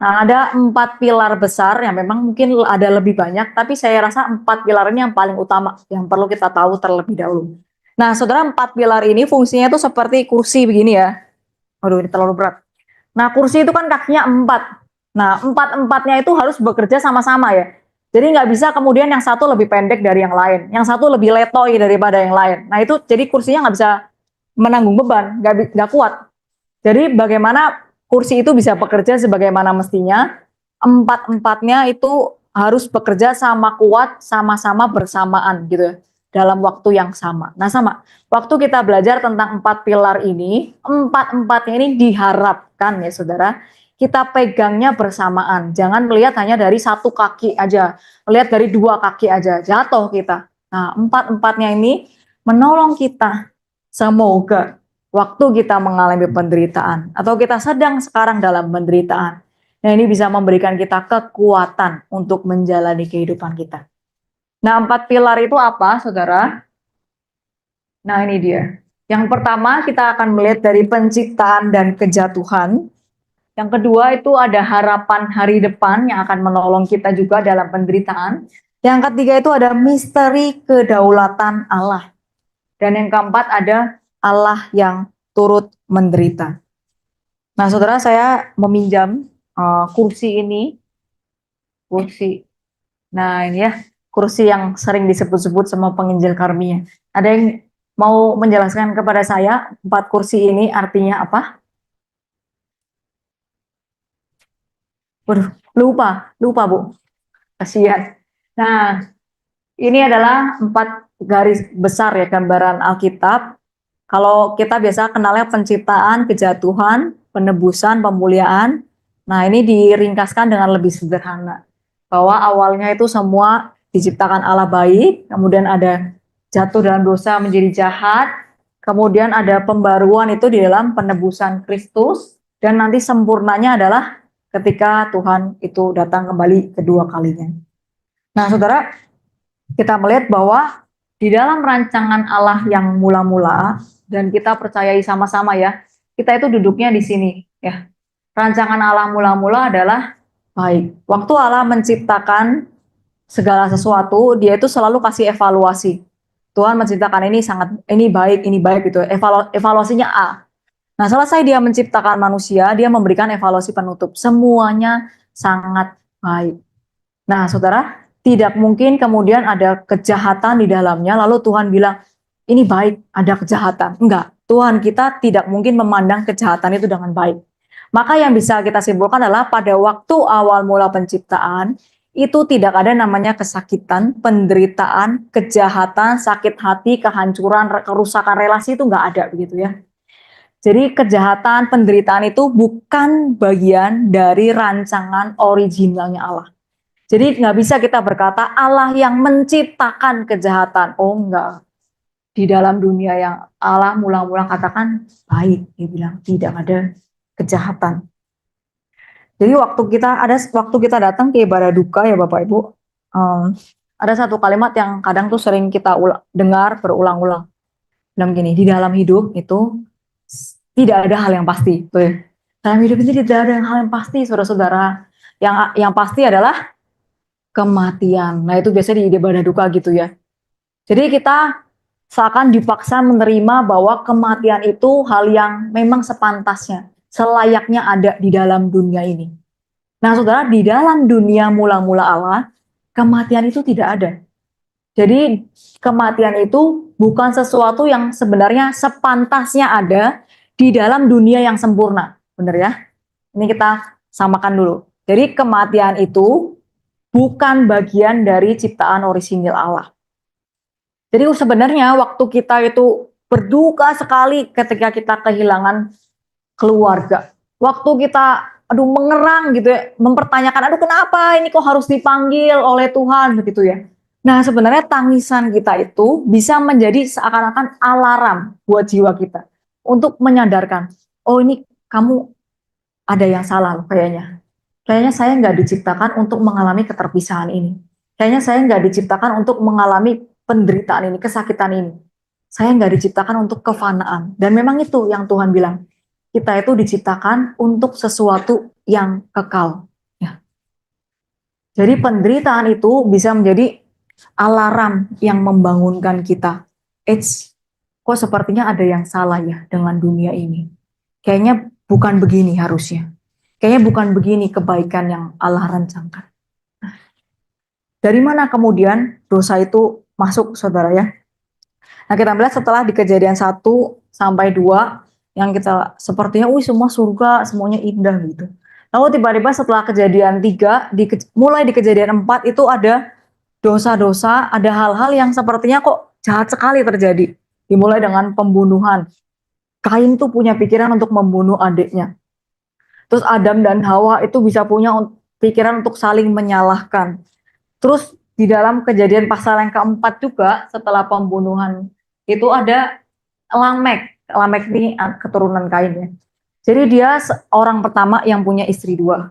Nah, ada 4 pilar besar yang memang mungkin ada lebih banyak, tapi saya rasa 4 pilar ini yang paling utama, yang perlu kita tahu terlebih dahulu. Nah, saudara, 4 pilar ini fungsinya itu seperti kursi begini ya. Aduh, ini terlalu berat. Nah, kursi itu kan kakinya 4. Nah, 4-empatnya itu harus bekerja sama-sama ya. Jadi nggak bisa kemudian yang satu lebih pendek dari yang lain, yang satu lebih letoy daripada yang lain. Nah, itu jadi kursinya nggak bisa menanggung beban, nggak kuat. Jadi bagaimana kursi itu bisa bekerja sebagaimana mestinya, 4-empatnya itu harus bekerja sama kuat, sama-sama bersamaan gitu ya, dalam waktu yang sama. Nah, sama, waktu kita belajar tentang 4 pilar ini, 4-empatnya ini diharapkan ya saudara, kita pegangnya bersamaan. Jangan melihat hanya dari satu kaki aja, melihat dari 2 kaki aja, jatuh kita. Nah, 4-empatnya ini menolong kita. Semoga waktu kita mengalami penderitaan atau kita sedang sekarang dalam penderitaan, nah ini bisa memberikan kita kekuatan untuk menjalani kehidupan kita. Nah, 4 pilar itu apa, saudara? Nah, ini dia. Yang pertama kita akan melihat dari penciptaan dan kejatuhan. Yang kedua itu ada harapan hari depan yang akan menolong kita juga dalam penderitaan. Yang ketiga itu ada misteri kedaulatan Allah. Dan yang keempat ada Allah yang turut menderita. Nah, saudara, saya meminjam kursi ini, kursi. Nah, ini ya, kursi yang sering disebut-sebut sama penginjil Karmia. Ada yang mau menjelaskan kepada saya 4 kursi ini artinya apa? Waduh, lupa Bu. Kasihan. Nah, ini adalah 4 garis besar ya gambaran Alkitab. Kalau kita biasa kenalnya penciptaan, kejatuhan, penebusan, pemuliaan. Nah, ini diringkaskan dengan lebih sederhana. Bahwa awalnya itu semua diciptakan Allah baik, kemudian ada jatuh dalam dosa menjadi jahat, kemudian ada pembaruan itu di dalam penebusan Kristus, dan nanti sempurnanya adalah ketika Tuhan itu datang kembali kedua kalinya. Nah, saudara, kita melihat bahwa di dalam rancangan Allah yang mula-mula, dan kita percayai sama-sama ya, kita itu duduknya di sini ya. Rancangan Allah mula-mula adalah baik. Waktu Allah menciptakan segala sesuatu, dia itu selalu kasih evaluasi. Tuhan menciptakan ini baik gitu. Evaluasinya A. Nah, selesai dia menciptakan manusia, dia memberikan evaluasi penutup. Semuanya sangat baik. Nah, saudara, tidak mungkin kemudian ada kejahatan di dalamnya, lalu Tuhan bilang, ini baik, ada kejahatan. Enggak, Tuhan kita tidak mungkin memandang kejahatan itu dengan baik. Maka yang bisa kita simpulkan adalah pada waktu awal mula penciptaan, itu tidak ada namanya kesakitan, penderitaan, kejahatan, sakit hati, kehancuran, kerusakan relasi itu enggak ada begitu ya. Jadi kejahatan, penderitaan itu bukan bagian dari rancangan originalnya Allah. Jadi nggak bisa kita berkata Allah yang menciptakan kejahatan. Oh enggak. Di dalam dunia yang Allah mula-mula katakan baik. Dia bilang tidak ada kejahatan. Jadi waktu kita datang ke ibadah duka ya Bapak Ibu, ada satu kalimat yang kadang tuh sering kita dengar berulang-ulang. Bilang gini, di dalam hidup itu tidak ada hal yang pasti. Tuh ya. Dalam hidup itu tidak ada hal yang pasti, saudara-saudara. Yang pasti adalah kematian. Nah itu biasanya di ibadah duka gitu ya. Jadi kita seakan dipaksa menerima bahwa kematian itu hal yang memang sepantasnya, selayaknya ada di dalam dunia ini. Nah saudara, di dalam dunia mula-mula Allah, kematian itu tidak ada. Jadi kematian itu bukan sesuatu yang sebenarnya sepantasnya ada di dalam dunia yang sempurna. Benar ya? Ini kita samakan dulu. Jadi kematian itu bukan bagian dari ciptaan orisinil Allah. Jadi sebenarnya waktu kita itu berduka sekali ketika kita kehilangan keluarga. Waktu kita mengerang gitu ya, mempertanyakan kenapa ini kok harus dipanggil oleh Tuhan begitu ya. Nah, sebenarnya tangisan kita itu bisa menjadi seakan-akan alarm buat jiwa kita untuk menyadarkan, oh ini kamu ada yang salah loh kayaknya. Kayaknya saya nggak diciptakan untuk mengalami keterpisahan ini. Kayaknya saya nggak diciptakan untuk mengalami penderitaan ini, kesakitan ini. Saya nggak diciptakan untuk kefanaan. Dan memang itu yang Tuhan bilang. Kita itu diciptakan untuk sesuatu yang kekal. Ya. Jadi penderitaan itu bisa menjadi alarm yang membangunkan kita. Kok sepertinya ada yang salah ya dengan dunia ini. Kayaknya bukan begini harusnya. Kayaknya bukan begini kebaikan yang Allah rancangkan. Dari mana kemudian dosa itu masuk, saudara ya? Nah, kita melihat setelah di Kejadian 1 sampai 2 yang kita sepertinya semua surga, semuanya indah gitu. Lalu tiba-tiba setelah Kejadian 3, mulai di Kejadian 4 itu ada dosa-dosa, ada hal-hal yang sepertinya kok jahat sekali terjadi. Dimulai dengan pembunuhan. Kain tuh punya pikiran untuk membunuh adiknya. Terus Adam dan Hawa itu bisa punya pikiran untuk saling menyalahkan. Terus di dalam Kejadian pasal yang keempat juga setelah pembunuhan itu ada Lamek. Lamek ini keturunan Kain ya. Jadi dia orang pertama yang punya istri 2.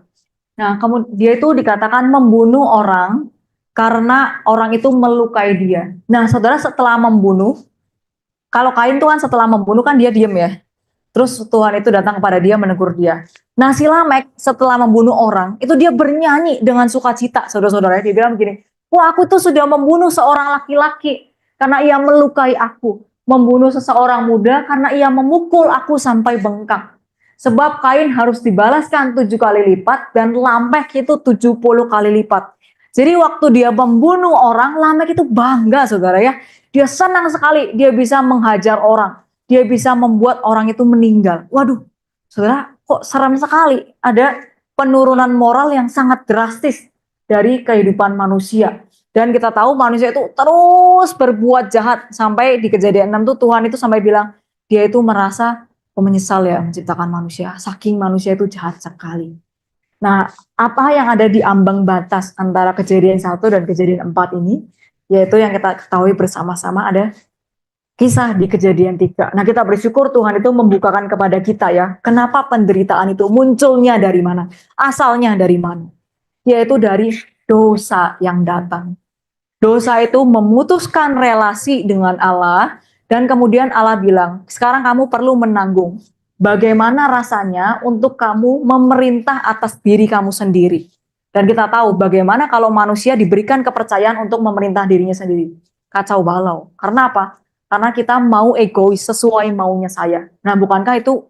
Nah, kemudian dia itu dikatakan membunuh orang karena orang itu melukai dia. Nah, saudara, setelah membunuh, kalau Kain itu kan setelah membunuh kan dia diem ya. Terus Tuhan itu datang kepada dia menegur dia. Nah, si Lamek setelah membunuh orang, itu dia bernyanyi dengan sukacita, saudara-saudara. Dia bilang begini, wah aku tuh sudah membunuh seorang laki-laki karena ia melukai aku. Membunuh seseorang muda karena ia memukul aku sampai bengkak. Sebab Kain harus dibalaskan 7 kali lipat dan Lamek itu 70 kali lipat. Jadi waktu dia membunuh orang, Lamek itu bangga, saudara ya. Dia senang sekali, dia bisa menghajar orang. Dia bisa membuat orang itu meninggal. Waduh, saudara, kok serem sekali. Ada penurunan moral yang sangat drastis dari kehidupan manusia. Dan kita tahu manusia itu terus berbuat jahat. Sampai di Kejadian 6 tuh Tuhan itu sampai bilang, dia itu merasa menyesal ya menciptakan manusia. Saking manusia itu jahat sekali. Nah, apa yang ada di ambang batas antara Kejadian 1 dan Kejadian 4 ini, yaitu yang kita ketahui bersama-sama ada kisah di Kejadian 3. Nah, kita bersyukur Tuhan itu membukakan kepada kita ya, kenapa penderitaan itu munculnya dari mana, asalnya dari mana, yaitu dari dosa yang datang. Dosa itu memutuskan relasi dengan Allah, dan kemudian Allah bilang, sekarang kamu perlu menanggung. Bagaimana rasanya untuk kamu memerintah atas diri kamu sendiri. Dan kita tahu bagaimana kalau manusia diberikan kepercayaan untuk memerintah dirinya sendiri. Kacau balau. Karena apa? Karena kita mau egois sesuai maunya saya. Nah, bukankah itu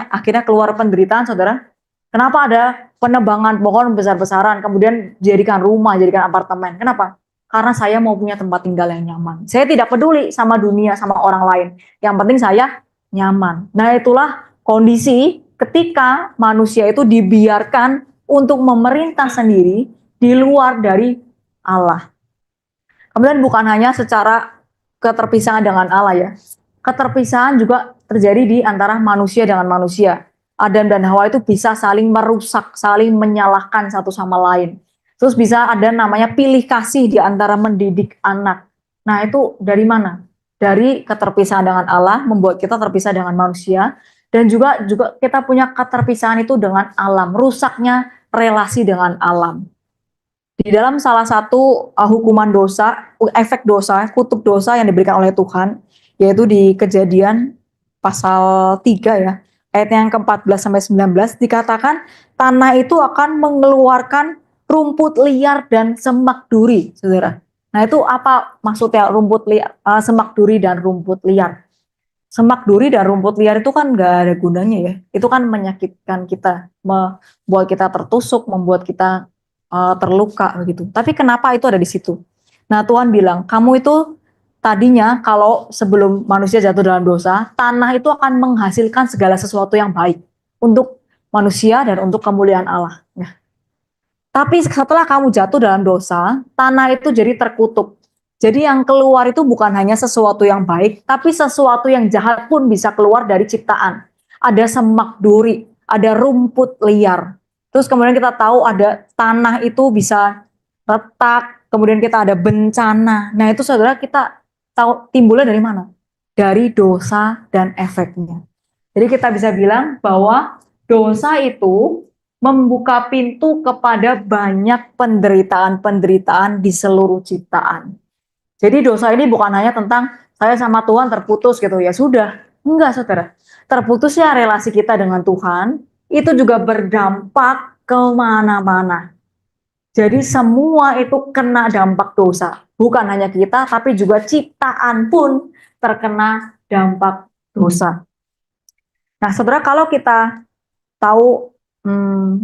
akhirnya keluar penderitaan, saudara? Kenapa ada penebangan pohon besar-besaran, kemudian jadikan rumah, jadikan apartemen? Kenapa? Karena saya mau punya tempat tinggal yang nyaman. Saya tidak peduli sama dunia, sama orang lain. Yang penting saya nyaman. Nah, itulah kondisi ketika manusia itu dibiarkan untuk memerintah sendiri di luar dari Allah. Kemudian bukan hanya secara keterpisahan dengan Allah ya. Keterpisahan juga terjadi di antara manusia dengan manusia. Adam dan Hawa itu bisa saling merusak, saling menyalahkan satu sama lain. Terus bisa ada namanya pilih kasih di antara mendidik anak. Nah, itu dari mana? Dari keterpisahan dengan Allah membuat kita terpisah dengan manusia. Dan juga kita punya keterpisahan itu dengan alam, rusaknya relasi dengan alam. Di dalam salah satu hukuman dosa, efek dosa, kutub dosa yang diberikan oleh Tuhan, yaitu di Kejadian pasal 3 ya, ayat yang ke-14 sampai 19 dikatakan tanah itu akan mengeluarkan rumput liar dan semak duri, Saudara. Nah, itu apa maksudnya rumput liar, semak duri dan rumput liar? Semak duri dan rumput liar itu kan nggak ada gunanya ya. Itu kan menyakitkan kita, membuat kita tertusuk, membuat kita terluka begitu. Tapi kenapa itu ada di situ? Nah, Tuhan bilang, kamu itu tadinya kalau sebelum manusia jatuh dalam dosa, tanah itu akan menghasilkan segala sesuatu yang baik untuk manusia dan untuk kemuliaan Allah. Ya. Tapi setelah kamu jatuh dalam dosa, tanah itu jadi terkutuk. Jadi yang keluar itu bukan hanya sesuatu yang baik, tapi sesuatu yang jahat pun bisa keluar dari ciptaan. Ada semak duri, ada rumput liar. Terus kemudian kita tahu ada tanah itu bisa retak, kemudian kita ada bencana. Nah itu saudara kita tahu timbulnya dari mana? Dari dosa dan efeknya. Jadi kita bisa bilang bahwa dosa itu membuka pintu kepada banyak penderitaan-penderitaan di seluruh ciptaan. Jadi dosa ini bukan hanya tentang saya sama Tuhan terputus gitu ya sudah. Enggak saudara. Terputusnya relasi kita dengan Tuhan itu juga berdampak kemana-mana. Jadi semua itu kena dampak dosa. Bukan hanya kita tapi juga ciptaan pun terkena dampak dosa. Nah saudara kalau kita tahu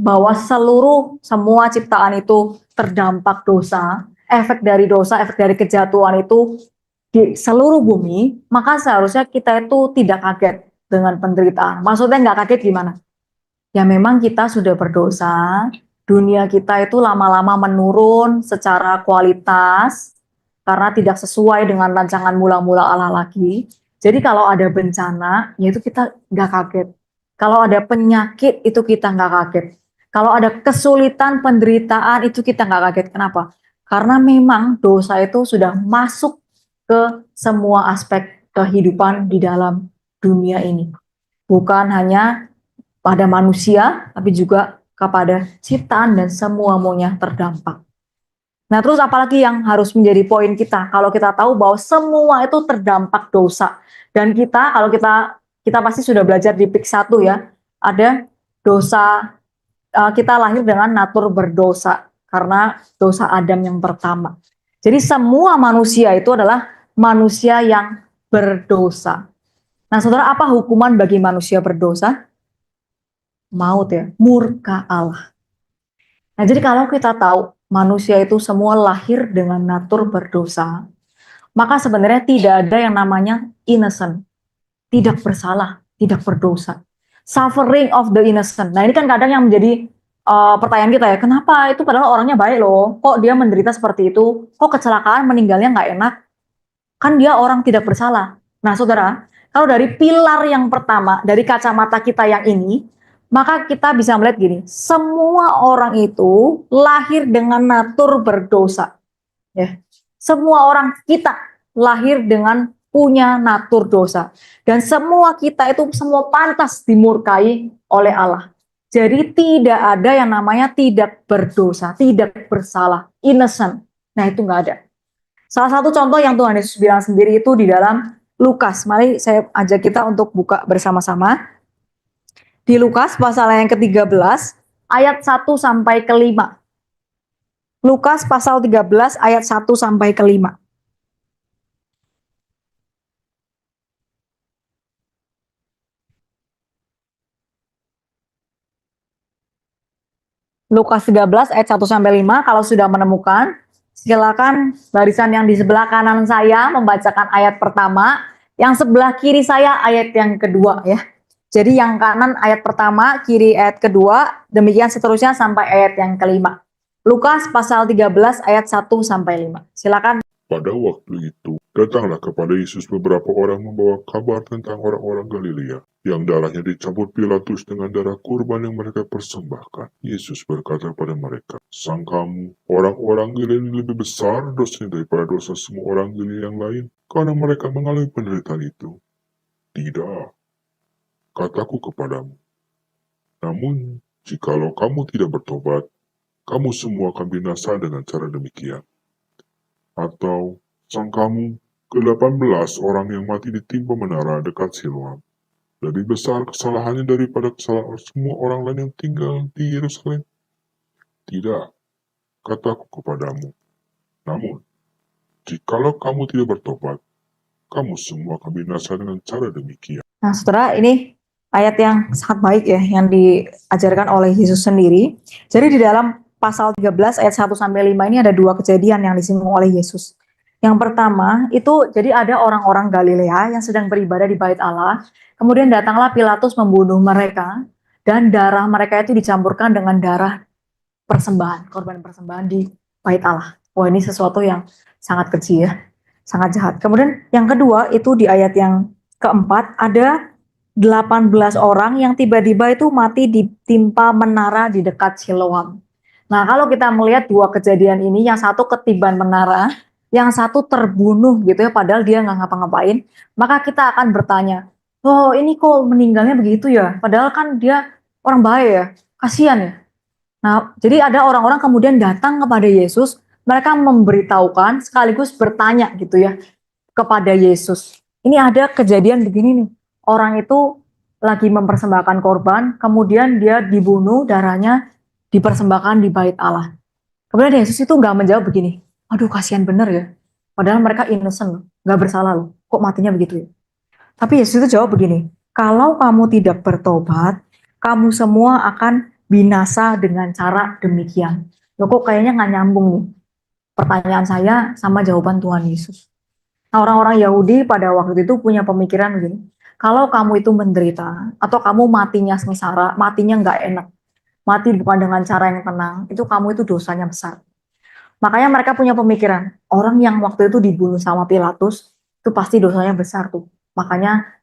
bahwa semua ciptaan itu terdampak dosa, efek dari kejatuhan itu di seluruh bumi, maka seharusnya kita itu tidak kaget dengan penderitaan. Maksudnya nggak kaget gimana? Ya memang kita sudah berdosa, dunia kita itu lama-lama menurun secara kualitas karena tidak sesuai dengan rancangan mula-mula Allah lagi. Jadi kalau ada bencana, ya itu kita nggak kaget. Kalau ada penyakit, itu kita nggak kaget. Kalau ada kesulitan, penderitaan, itu kita nggak kaget. Kenapa? Karena memang dosa itu sudah masuk ke semua aspek kehidupan di dalam dunia ini. Bukan hanya pada manusia, tapi juga kepada ciptaan dan semuanya terdampak. Nah, terus apalagi yang harus menjadi poin kita kalau kita tahu bahwa semua itu terdampak dosa. Dan kalau kita pasti sudah belajar di PIK 1 ya, ada dosa, kita lahir dengan natur berdosa karena dosa Adam yang pertama. Jadi semua manusia itu adalah manusia yang berdosa. Nah, saudara, apa hukuman bagi manusia berdosa? Maut ya, murka Allah. Nah, jadi kalau kita tahu manusia itu semua lahir dengan natur berdosa, maka sebenarnya tidak ada yang namanya innocent, tidak bersalah, tidak berdosa. Suffering of the innocent. Nah, ini kan kadang yang menjadi pertanyaan kita ya, kenapa itu padahal orangnya baik loh, kok dia menderita seperti itu, kok kecelakaan meninggalnya nggak enak, kan dia orang tidak bersalah. Nah, saudara, kalau dari pilar yang pertama, dari kacamata kita yang ini, maka kita bisa melihat gini, semua orang itu lahir dengan natur berdosa. Ya. Semua orang kita lahir dengan punya natur dosa. Dan semua kita itu semua pantas dimurkai oleh Allah. Jadi tidak ada yang namanya tidak berdosa, tidak bersalah, innocent. Nah itu nggak ada. Salah satu contoh yang Tuhan Yesus bilang sendiri itu di dalam Lukas. Mari saya ajak kita untuk buka bersama-sama. Di Lukas pasal yang ke-13 ayat 1 sampai ke-5. Lukas pasal 13 ayat 1 sampai ke-5. Lukas 13 ayat 1 sampai 5, kalau sudah menemukan, silakan barisan yang di sebelah kanan saya membacakan ayat pertama, yang sebelah kiri saya ayat yang kedua ya. Jadi yang kanan ayat pertama, kiri ayat kedua, demikian seterusnya sampai ayat yang kelima. Lukas pasal 13 ayat 1 sampai 5. Silakan. Pada waktu itu, datanglah kepada Yesus beberapa orang membawa kabar tentang orang-orang Galilea, yang darahnya dicampur Pilatus dengan darah kurban yang mereka persembahkan. Yesus berkata pada mereka, "Sang kamu, orang-orang Galilea lebih besar dosanya daripada dosa semua orang Galilea yang lain, karena mereka mengalami penderitaan itu? Tidak. kataku kepadamu, namun jikalau kamu tidak bertobat, kamu semua akan binasa dengan cara demikian. Atau sangkamu ke-18 orang yang mati ditimpa menara dekat Siloam lebih besar kesalahannya daripada kesalahan semua orang lain yang tinggal di Yerusalem? Tidak, kataku kepadamu. Namun, jikalau kamu tidak bertobat, kamu semua akan binasa dengan cara demikian. Nah, saudara, ini ayat yang sangat baik ya, yang diajarkan oleh Yesus sendiri. Jadi di dalam pasal 13 ayat 1 sampai 5 ini ada dua kejadian yang disinggung oleh Yesus. Yang pertama, itu jadi ada orang-orang Galilea yang sedang beribadah di bait Allah. Kemudian datanglah Pilatus membunuh mereka, dan darah mereka itu dicampurkan dengan darah persembahan, korban persembahan di bait Allah. Wah, ini sesuatu yang sangat kecil ya, sangat jahat. Kemudian yang kedua itu di ayat yang keempat ada 18 orang yang tiba-tiba itu mati ditimpa menara di dekat Siloam. Nah, kalau kita melihat dua kejadian ini, yang satu ketiban menara, yang satu terbunuh gitu ya, padahal dia nggak ngapa-ngapain, maka kita akan bertanya, oh ini kok meninggalnya begitu ya, padahal kan dia orang baik ya, kasihan ya. Nah, jadi ada orang-orang kemudian datang kepada Yesus, mereka memberitahukan sekaligus bertanya gitu ya kepada Yesus. Ini ada kejadian begini nih, orang itu lagi mempersembahkan korban, kemudian dia dibunuh, darahnya dipersembahkan di bait Allah. Kemudian Yesus itu nggak menjawab begini, aduh kasihan bener ya, padahal mereka innocent loh, nggak bersalah loh, kok matinya begitu ya. Tapi Yesus itu jawab begini, kalau kamu tidak bertobat, kamu semua akan binasa dengan cara demikian. Loh kok kayaknya nggak nyambung nih pertanyaan saya sama jawaban Tuhan Yesus. Nah, orang-orang Yahudi pada waktu itu punya pemikiran begini, kalau kamu itu menderita, atau kamu matinya sengsara, matinya nggak enak, mati bukan dengan cara yang tenang, itu kamu itu dosanya besar. Makanya mereka punya pemikiran, orang yang waktu itu dibunuh sama Pilatus, itu pasti dosanya besar tuh. Makanya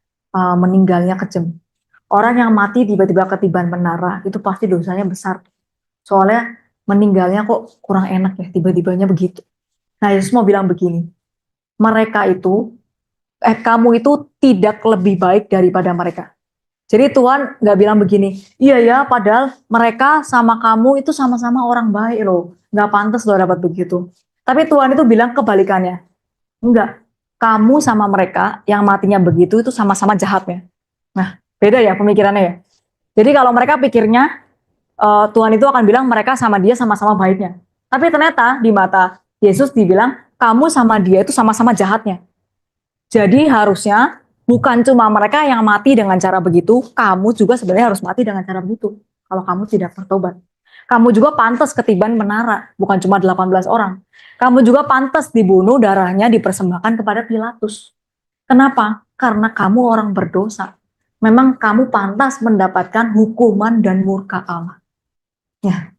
meninggalnya kejam. Orang yang mati tiba-tiba ketiban menara, itu pasti dosanya besar. Soalnya meninggalnya kok kurang enak ya, tiba-tibanya begitu. Nah, Yesus mau bilang begini, mereka itu, kamu itu tidak lebih baik daripada mereka. Jadi Tuhan nggak bilang begini, iya ya, padahal mereka sama kamu itu sama-sama orang baik loh, nggak pantas loh dapat begitu. Tapi Tuhan itu bilang kebalikannya, enggak, kamu sama mereka yang matinya begitu itu sama-sama jahatnya. Nah, beda ya pemikirannya ya. Jadi kalau mereka pikirnya Tuhan itu akan bilang mereka sama dia sama-sama baiknya. Tapi ternyata di mata Yesus dibilang kamu sama dia itu sama-sama jahatnya. Jadi harusnya bukan cuma mereka yang mati dengan cara begitu, kamu juga sebenarnya harus mati dengan cara begitu. Kalau kamu tidak bertobat. Kamu juga pantas ketiban menara, bukan cuma 18 orang. Kamu juga pantas dibunuh, darahnya dipersembahkan kepada Pilatus. Kenapa? Karena kamu orang berdosa. Memang kamu pantas mendapatkan hukuman dan murka Allah. Ya.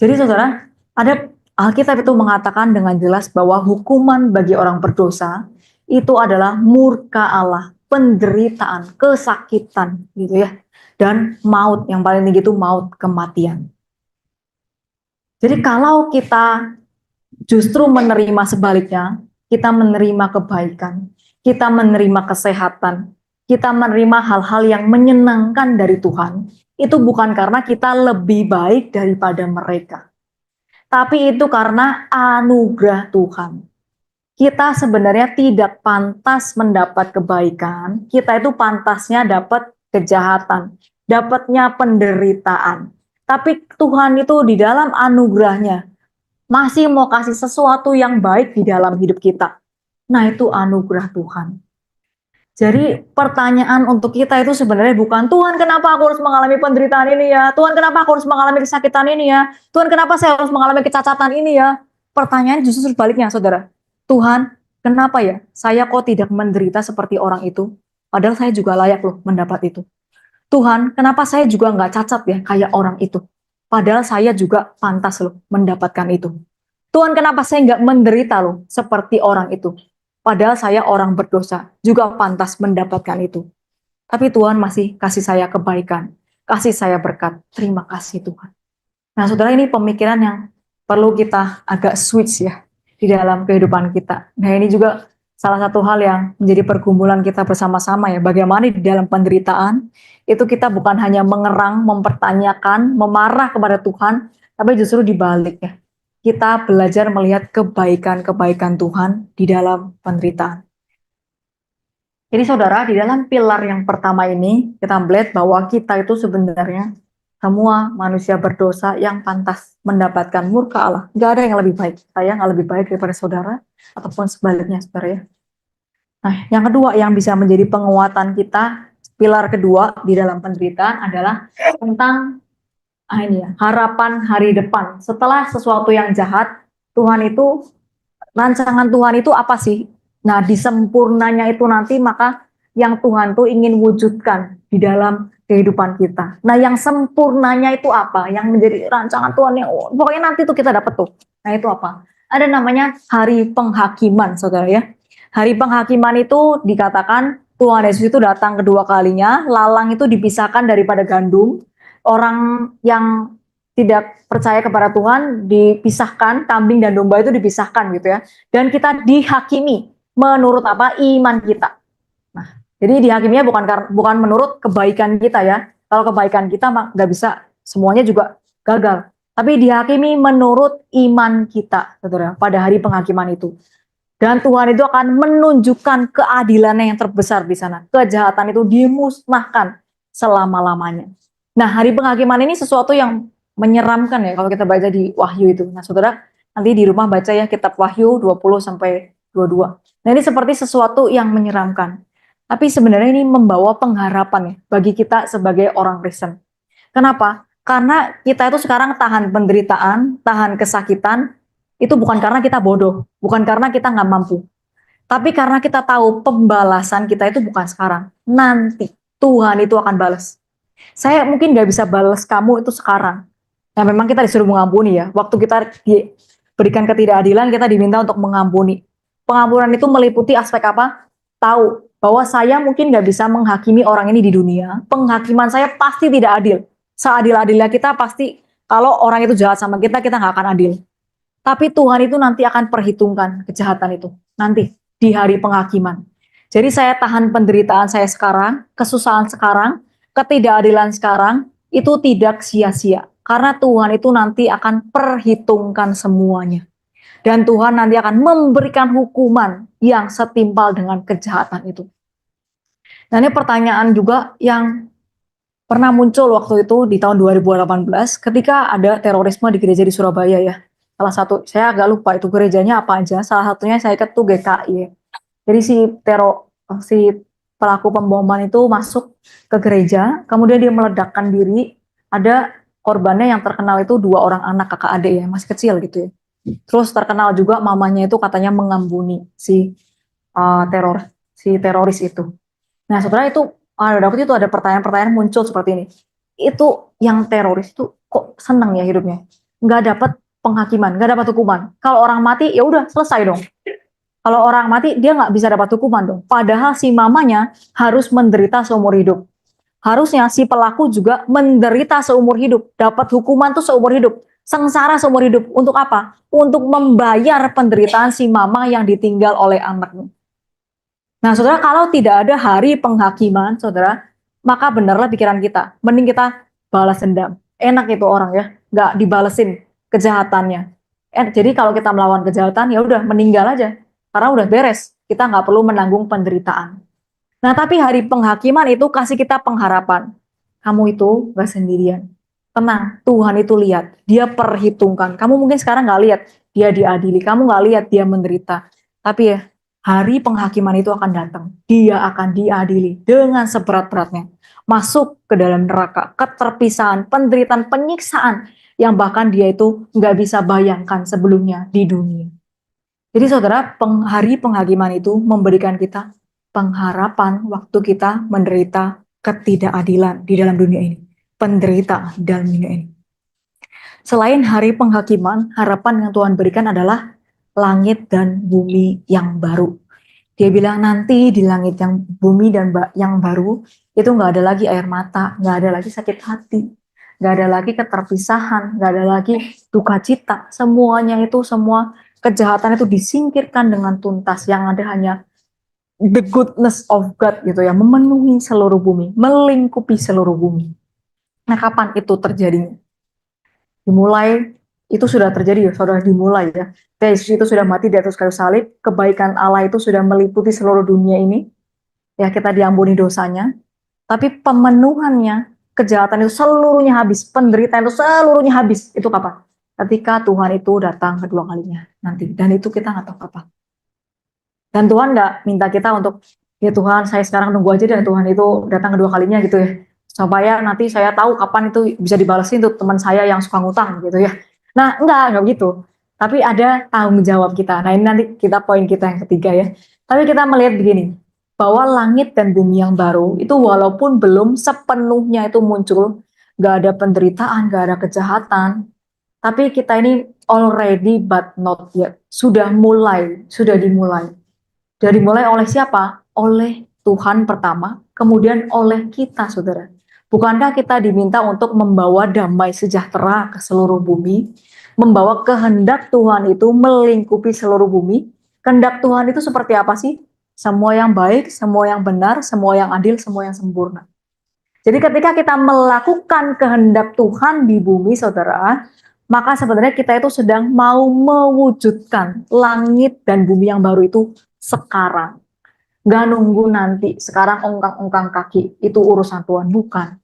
Jadi saudara, ada Alkitab itu mengatakan dengan jelas bahwa hukuman bagi orang berdosa itu adalah murka Allah, penderitaan, kesakitan gitu ya. Dan maut, yang paling tinggi itu maut, kematian. Jadi kalau kita justru menerima sebaliknya, kita menerima kebaikan, kita menerima kesehatan, kita menerima hal-hal yang menyenangkan dari Tuhan, itu bukan karena kita lebih baik daripada mereka. Tapi itu karena anugerah Tuhan. Kita sebenarnya tidak pantas mendapat kebaikan, kita itu pantasnya dapat kejahatan, dapatnya penderitaan. Tapi Tuhan itu di dalam anugerahnya masih mau kasih sesuatu yang baik di dalam hidup kita. Nah, itu anugerah Tuhan. Jadi pertanyaan untuk kita itu sebenarnya bukan, Tuhan kenapa aku harus mengalami penderitaan ini ya? Tuhan kenapa aku harus mengalami kesakitan ini ya? Tuhan kenapa saya harus mengalami kecacatan ini ya? Pertanyaan justru sebaliknya, saudara. Tuhan, kenapa ya saya kok tidak menderita seperti orang itu? Padahal saya juga layak loh mendapat itu. Tuhan, kenapa saya juga nggak cacat ya kayak orang itu? Padahal saya juga pantas loh mendapatkan itu. Tuhan, kenapa saya nggak menderita loh seperti orang itu? Padahal saya orang berdosa, juga pantas mendapatkan itu. Tapi Tuhan masih kasih saya kebaikan, kasih saya berkat. Terima kasih Tuhan. Nah saudara, ini pemikiran yang perlu kita agak switch ya di dalam kehidupan kita. Nah ini juga salah satu hal yang menjadi pergumulan kita bersama-sama ya, bagaimana di dalam penderitaan itu kita bukan hanya mengerang, mempertanyakan, memarah kepada Tuhan, tapi justru dibalik ya. Kita belajar melihat kebaikan-kebaikan Tuhan di dalam penderitaan. Jadi saudara, di dalam pilar yang pertama ini, kita melihat bahwa kita itu sebenarnya semua manusia berdosa yang pantas mendapatkan murka Allah. Gak ada yang lebih baik. Saya nggak lebih baik daripada saudara, ataupun sebaliknya saudara ya. Nah, yang kedua yang bisa menjadi penguatan kita, pilar kedua di dalam penderitaan adalah tentang ini ya, harapan hari depan. Setelah sesuatu yang jahat, Tuhan itu, rancangan Tuhan itu apa sih? Nah, di sempurnanya itu nanti maka yang Tuhan tuh ingin wujudkan di dalam kehidupan kita. Nah, yang sempurnanya itu apa? Yang menjadi rancangan Tuhan yang pokoknya nanti tuh kita dapat tuh. Nah, itu apa? Ada namanya hari penghakiman, saudara ya. Hari penghakiman itu dikatakan Tuhan Yesus itu datang kedua kalinya, lalang itu dipisahkan daripada gandum, orang yang tidak percaya kepada Tuhan dipisahkan, kambing dan domba itu dipisahkan gitu ya. Dan kita dihakimi menurut apa? Iman kita. Nah, jadi dihakiminya bukan menurut kebaikan kita ya. Kalau kebaikan kita nggak bisa, semuanya juga gagal. Tapi dihakimi menurut iman kita, saudara, pada hari penghakiman itu. Dan Tuhan itu akan menunjukkan keadilannya yang terbesar di sana. Kejahatan itu dimusnahkan selama-lamanya. Nah, hari penghakiman ini sesuatu yang menyeramkan ya kalau kita baca di Wahyu itu. Nah, saudara, nanti di rumah baca ya kitab Wahyu 20 sampai 22. Nah, ini seperti sesuatu yang menyeramkan. Tapi sebenarnya ini membawa pengharapan ya bagi kita sebagai orang Kristen. Kenapa? Karena kita itu sekarang tahan penderitaan, tahan kesakitan, itu bukan karena kita bodoh, bukan karena kita nggak mampu. Tapi karena kita tahu pembalasan kita itu bukan sekarang. Nanti Tuhan itu akan balas. Saya mungkin nggak bisa balas kamu itu sekarang. Nah, memang kita disuruh mengampuni ya. Waktu kita diberikan ketidakadilan, kita diminta untuk mengampuni. Pengampunan itu meliputi aspek apa? Tahu bahwa saya mungkin nggak bisa menghakimi orang ini di dunia. Penghakiman saya pasti tidak adil. Seadil-adilnya kita pasti, kalau orang itu jahat sama kita nggak akan adil. Tapi Tuhan itu nanti akan perhitungkan kejahatan itu. Nanti di hari penghakiman. Jadi saya tahan penderitaan saya sekarang, kesusahan sekarang, ketidakadilan sekarang, itu tidak sia-sia. Karena Tuhan itu nanti akan perhitungkan semuanya. Dan Tuhan nanti akan memberikan hukuman yang setimpal dengan kejahatan itu. Nah, ini pertanyaan juga yang pernah muncul waktu itu di tahun 2018 ketika ada terorisme di gereja di Surabaya ya. Salah satu, saya agak lupa itu gerejanya apa aja. Salah satunya saya ingat tuh GKI. Jadi si pelaku pemboman itu masuk ke gereja, kemudian dia meledakkan diri. Ada korbannya yang terkenal itu 2 orang anak kakak adik ya, masih kecil gitu ya. Terus terkenal juga mamanya itu katanya mengambuni si teroris itu. Nah, sebenarnya itu waktu itu ada pertanyaan-pertanyaan muncul seperti ini. Itu yang teroris itu kok seneng ya hidupnya? Nggak dapat penghakiman, nggak dapat hukuman. Kalau orang mati ya udah selesai dong. Kalau orang mati dia nggak bisa dapat hukuman dong. Padahal si mamanya harus menderita seumur hidup. Harusnya si pelaku juga menderita seumur hidup, dapat hukuman tuh seumur hidup, sengsara seumur hidup. Untuk apa? Untuk membayar penderitaan si mama yang ditinggal oleh anaknya. Nah, saudara, kalau tidak ada hari penghakiman, saudara, maka benarlah pikiran kita. Mending kita balas dendam. Enak itu orang ya, nggak dibalesin kejahatannya. Jadi kalau kita melawan kejahatan, ya udah meninggal aja. Karena udah beres, kita nggak perlu menanggung penderitaan. Nah, tapi hari penghakiman itu kasih kita pengharapan. Kamu itu nggak sendirian. Tenang, Tuhan itu lihat. Dia perhitungkan. Kamu mungkin sekarang nggak lihat dia diadili. Kamu nggak lihat dia menderita. Tapi ya, hari penghakiman itu akan datang. Dia akan diadili dengan seberat-beratnya. Masuk ke dalam neraka, keterpisahan, penderitaan, penyiksaan yang bahkan dia itu nggak bisa bayangkan sebelumnya di dunia. Jadi saudara, hari penghakiman itu memberikan kita pengharapan waktu kita menderita ketidakadilan di dalam dunia ini. Penderita di dalam dunia ini. Selain hari penghakiman, harapan yang Tuhan berikan adalah langit dan bumi yang baru. Dia bilang nanti di langit yang bumi dan yang baru, itu nggak ada lagi air mata, nggak ada lagi sakit hati, nggak ada lagi keterpisahan, nggak ada lagi duka cita. Semuanya itu, semua kejahatan itu disingkirkan dengan tuntas. Yang ada hanya the goodness of God gitu ya, memenuhi seluruh bumi, melingkupi seluruh bumi. Nah, kapan itu terjadinya? Dimulai, itu sudah terjadi ya, sudah dimulai ya. Yesus itu sudah mati di atas kayu salib, kebaikan Allah itu sudah meliputi seluruh dunia ini, ya kita diampuni dosanya, tapi pemenuhannya, kejahatan itu seluruhnya habis, penderitaan itu seluruhnya habis, itu kapan? Ketika Tuhan itu datang kedua kalinya nanti, dan itu kita nggak tahu kapan. Dan Tuhan nggak minta kita untuk, ya Tuhan saya sekarang nunggu aja dan Tuhan itu datang kedua kalinya gitu ya, supaya nanti saya tahu kapan itu bisa dibalasin tuh teman saya yang suka ngutang gitu ya. Nah enggak begitu. Tapi ada tanggung jawab kita. Nah ini nanti kita poin kita yang ketiga ya. Tapi kita melihat begini, bahwa langit dan bumi yang baru itu walaupun belum sepenuhnya itu muncul, nggak ada penderitaan, nggak ada kejahatan, tapi kita ini already but not yet. Sudah dimulai. Dan dimulai oleh siapa? Oleh Tuhan pertama, kemudian oleh kita, saudara. Bukankah kita diminta untuk membawa damai sejahtera ke seluruh bumi? Membawa kehendak Tuhan itu melingkupi seluruh bumi? Kehendak Tuhan itu seperti apa sih? Semua yang baik, semua yang benar, semua yang adil, semua yang sempurna. Jadi ketika kita melakukan kehendak Tuhan di bumi, saudara, maka sebenarnya kita itu sedang mau mewujudkan langit dan bumi yang baru itu sekarang. Gak nunggu nanti, sekarang ongkang-ongkang kaki, itu urusan Tuhan, bukan.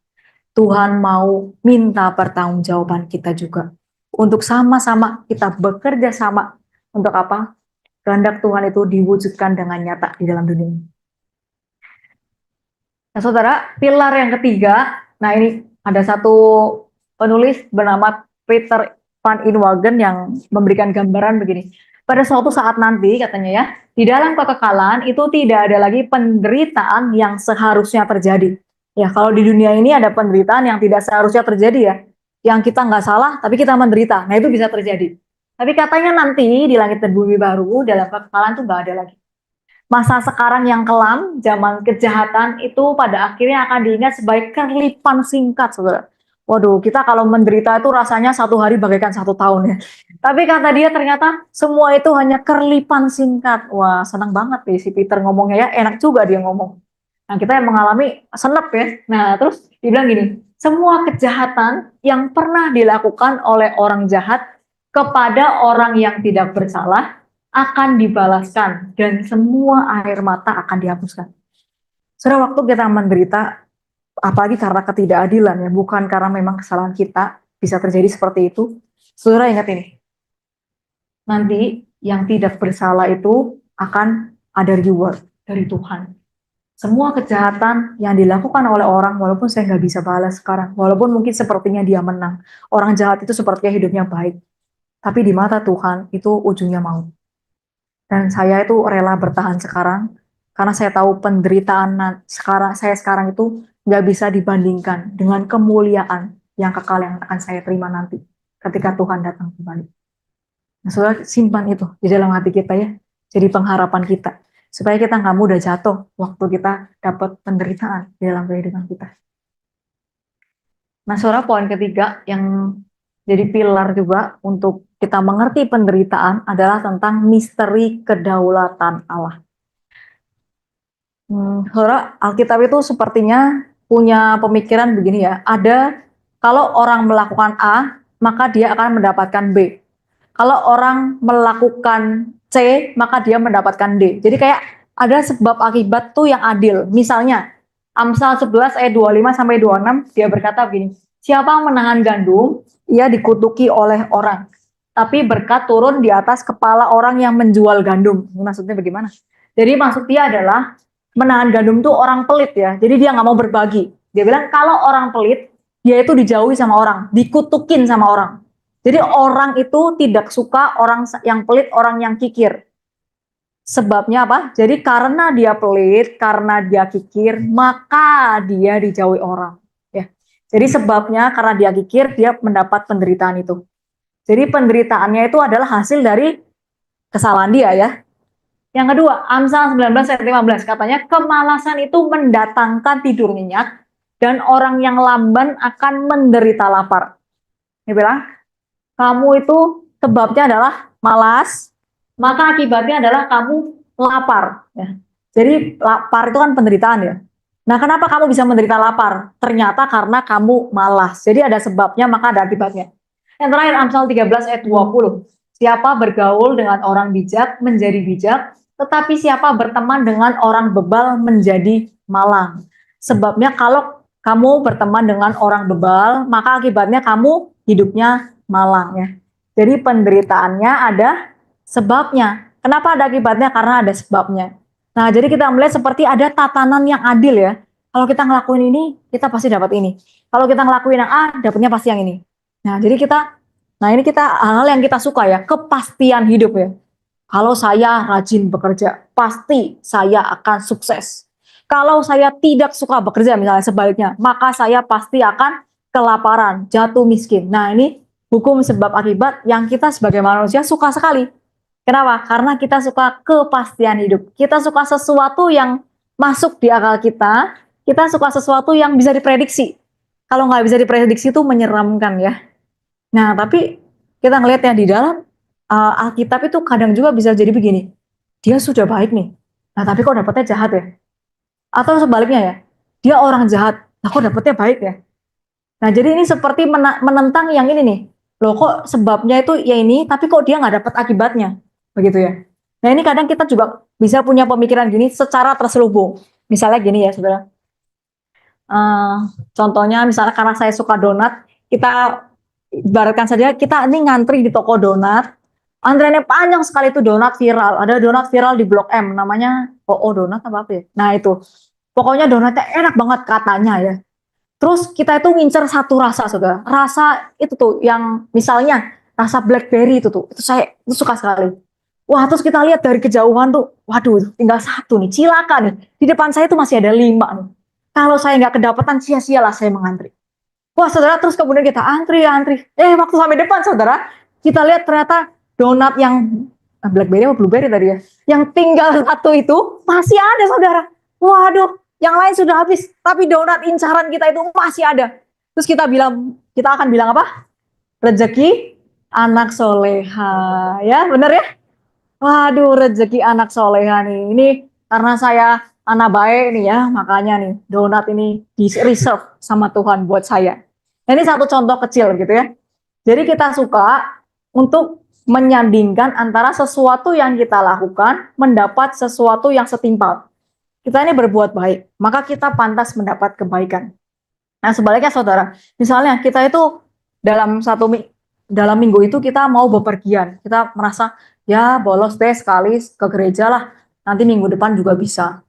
Tuhan mau minta pertanggungjawaban kita juga. Untuk sama-sama kita bekerja sama. Untuk apa? Kehendak Tuhan itu diwujudkan dengan nyata di dalam dunia ini. Nah saudara, pilar yang ketiga, nah ini ada satu penulis bernama Peter van Inwagen yang memberikan gambaran begini. Pada suatu saat nanti katanya ya, di dalam kekekalan itu tidak ada lagi penderitaan yang seharusnya terjadi. Ya kalau di dunia ini ada penderitaan yang tidak seharusnya terjadi ya, yang kita nggak salah tapi kita menderita, nah itu bisa terjadi. Tapi katanya nanti di langit dan bumi baru, dalam kekekalan itu nggak ada lagi. Masa sekarang yang kelam, zaman kejahatan itu pada akhirnya akan diingat sebagai kerlipan singkat, saudara. Waduh, kita kalau menderita itu rasanya satu hari bagaikan satu tahun ya. Tapi kata dia ternyata semua itu hanya kerlipan singkat. Wah, senang banget nih si Peter ngomongnya ya, enak juga dia ngomong. Nah, kita yang mengalami senep ya. Nah, terus dibilang gini, semua kejahatan yang pernah dilakukan oleh orang jahat kepada orang yang tidak bersalah akan dibalaskan dan semua air mata akan dihapuskan. Saudara, waktu kita menderita, apalagi karena ketidakadilan ya, bukan karena memang kesalahan kita, bisa terjadi seperti itu. Saudara ingat ini, nanti yang tidak bersalah itu akan ada reward dari Tuhan. Semua kejahatan yang dilakukan oleh orang, walaupun saya nggak bisa balas sekarang, walaupun mungkin sepertinya dia menang, orang jahat itu sepertinya hidupnya baik, tapi di mata Tuhan itu ujungnya maut. Dan saya itu rela bertahan sekarang, karena saya tahu penderitaan saya sekarang itu nggak bisa dibandingkan dengan kemuliaan yang kekal yang akan saya terima nanti ketika Tuhan datang kembali. Nah, saudara simpan itu di dalam hati kita ya, jadi pengharapan kita, supaya kita nggak mudah jatuh waktu kita dapat penderitaan di dalam kehidupan kita. Nah, saudara, poin ketiga yang jadi pilar juga untuk kita mengerti penderitaan adalah tentang misteri kedaulatan Allah. Saudara, Alkitab itu sepertinya punya pemikiran begini ya, ada kalau orang melakukan A, maka dia akan mendapatkan B. Kalau orang melakukan C, maka dia mendapatkan D. Jadi kayak ada sebab akibat tuh yang adil. Misalnya, Amsal 11 ayat 25 sampai 26 dia berkata begini, siapa yang menahan gandum, ia dikutuki oleh orang. Tapi berkat turun di atas kepala orang yang menjual gandum. Ini maksudnya bagaimana? Jadi maksud dia adalah menahan gandum tuh orang pelit ya. Jadi dia nggak mau berbagi. Dia bilang kalau orang pelit, dia itu dijauhi sama orang, dikutukin sama orang. Jadi orang itu tidak suka orang yang pelit, orang yang kikir. Sebabnya apa? Jadi karena dia pelit, karena dia kikir, maka dia dijauhi orang. Ya. Jadi sebabnya karena dia kikir, dia mendapat penderitaan itu. Jadi penderitaannya itu adalah hasil dari kesalahan dia ya. Yang kedua, Amsal 19 ayat 15 katanya kemalasan itu mendatangkan tidur nyenyak dan orang yang lamban akan menderita lapar. Dia bilang, kamu itu sebabnya adalah malas, maka akibatnya adalah kamu lapar. Ya. Jadi lapar itu kan penderitaan ya. Nah, kenapa kamu bisa menderita lapar? Ternyata karena kamu malas. Jadi ada sebabnya, maka ada akibatnya. Yang terakhir, Amsal 13 ayat 20. Siapa bergaul dengan orang bijak menjadi bijak, tetapi siapa berteman dengan orang bebal menjadi malang. Sebabnya kalau kamu berteman dengan orang bebal, maka akibatnya kamu hidupnya malang ya. Jadi penderitaannya ada sebabnya. Kenapa ada akibatnya? Karena ada sebabnya. Nah, jadi kita melihat seperti ada tatanan yang adil ya. Kalau kita ngelakuin ini, kita pasti dapat ini. Kalau kita ngelakuin yang A, dapatnya pasti yang ini. Nah, jadi ini kita hal yang kita suka ya, kepastian hidup ya. Kalau saya rajin bekerja, pasti saya akan sukses. Kalau saya tidak suka bekerja, misalnya sebaliknya, maka saya pasti akan kelaparan, jatuh miskin. Nah, ini hukum sebab akibat yang kita sebagai manusia suka sekali. Kenapa? Karena kita suka kepastian hidup. Kita suka sesuatu yang masuk di akal kita suka sesuatu yang bisa diprediksi. Kalau nggak bisa diprediksi itu menyeramkan ya. Nah, tapi kita ngelihat yang di dalam Alkitab itu kadang juga bisa jadi begini. Dia sudah baik nih. Nah, tapi kok dapetnya jahat ya? Atau sebaliknya ya. Dia orang jahat. Nah, kok dapetnya baik ya? Nah, jadi ini seperti menentang yang ini nih. Loh, kok sebabnya itu ya ini, tapi kok dia nggak dapat akibatnya? Begitu ya. Nah, ini kadang kita juga bisa punya pemikiran gini secara terselubung. Misalnya gini ya, saudara. Contohnya misalnya karena saya suka donat, kita ibaratkan saja kita ini ngantri di toko donat, antriannya panjang sekali, itu donat viral. Ada donat viral di Blok M, namanya Donat apa ya? Nah itu, pokoknya donatnya enak banget katanya ya. Terus kita itu ngincer satu rasa, saudara. Rasa itu tuh yang misalnya rasa blackberry itu tuh, itu saya itu suka sekali. Wah, terus kita lihat dari kejauhan tuh, waduh, tinggal satu nih, cilaka nih. Di depan saya tuh masih ada 5 nih. Kalau saya nggak kedapatan, sia-sialah saya mengantri. Wah, saudara, terus kemudian kita antri. Waktu sampai depan, saudara, kita lihat ternyata donat yang blackberry atau blueberry tadi ya, yang tinggal satu itu masih ada, saudara. Waduh, yang lain sudah habis, tapi donat incaran kita itu masih ada. Terus kita akan bilang apa? Rezeki anak soleha, ya, bener ya? Waduh, rezeki anak soleha nih. Ini karena saya anak baik nih ya, makanya nih donat ini di reserve sama Tuhan buat saya. Nah, ini satu contoh kecil gitu ya. Jadi kita suka untuk menyandingkan antara sesuatu yang kita lakukan mendapat sesuatu yang setimpal. Kita ini berbuat baik, maka kita pantas mendapat kebaikan. Nah, sebaliknya saudara, misalnya kita itu dalam minggu itu kita mau bepergian, kita merasa ya bolos deh sekali ke gereja lah, nanti minggu depan juga bisa.